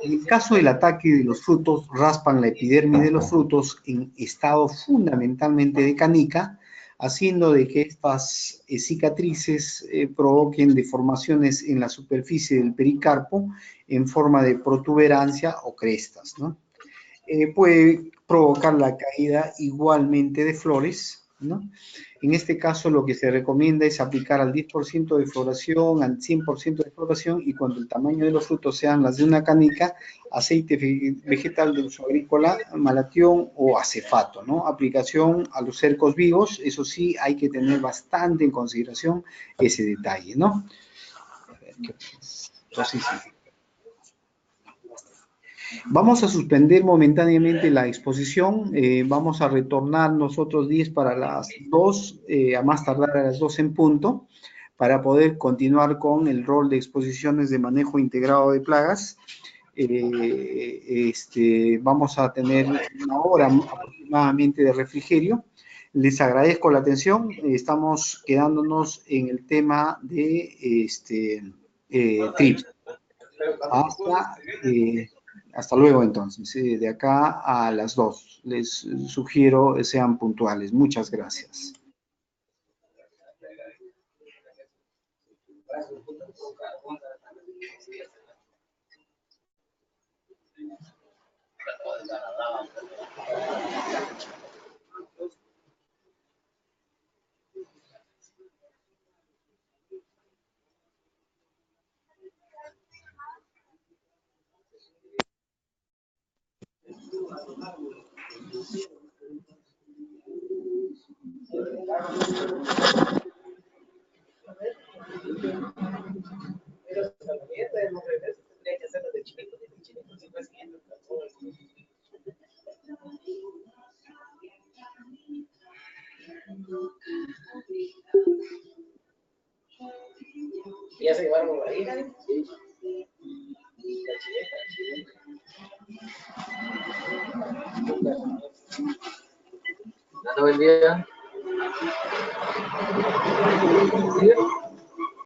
En el caso del ataque de los frutos, raspan la epidermis de los frutos en estado fundamentalmente de canica, haciendo de que estas cicatrices provoquen deformaciones en la superficie del pericarpo en forma de protuberancia o crestas, ¿no? Puede provocar la caída igualmente de flores, ¿no? En este caso lo que se recomienda es aplicar al 10% de floración, al 100% de floración, y cuando el tamaño de los frutos sean las de una canica, aceite vegetal de uso agrícola, malatión o acefato, ¿no? Aplicación a los cercos vivos, eso sí hay que tener bastante en consideración ese detalle, ¿no? A ver, entonces, sí. Vamos a suspender momentáneamente la exposición, vamos a retornar nosotros 10 para las 2, a más tardar a las 2 en punto, para poder continuar con el rol de exposiciones de manejo integrado de plagas. Vamos a tener una hora aproximadamente de refrigerio. Les agradezco la atención, estamos quedándonos en el tema de TRIPS. Hasta luego, entonces. De acá a las 2. Les sugiero sean puntuales. Muchas gracias. ¿Ya se llevaron la hija? Buen día.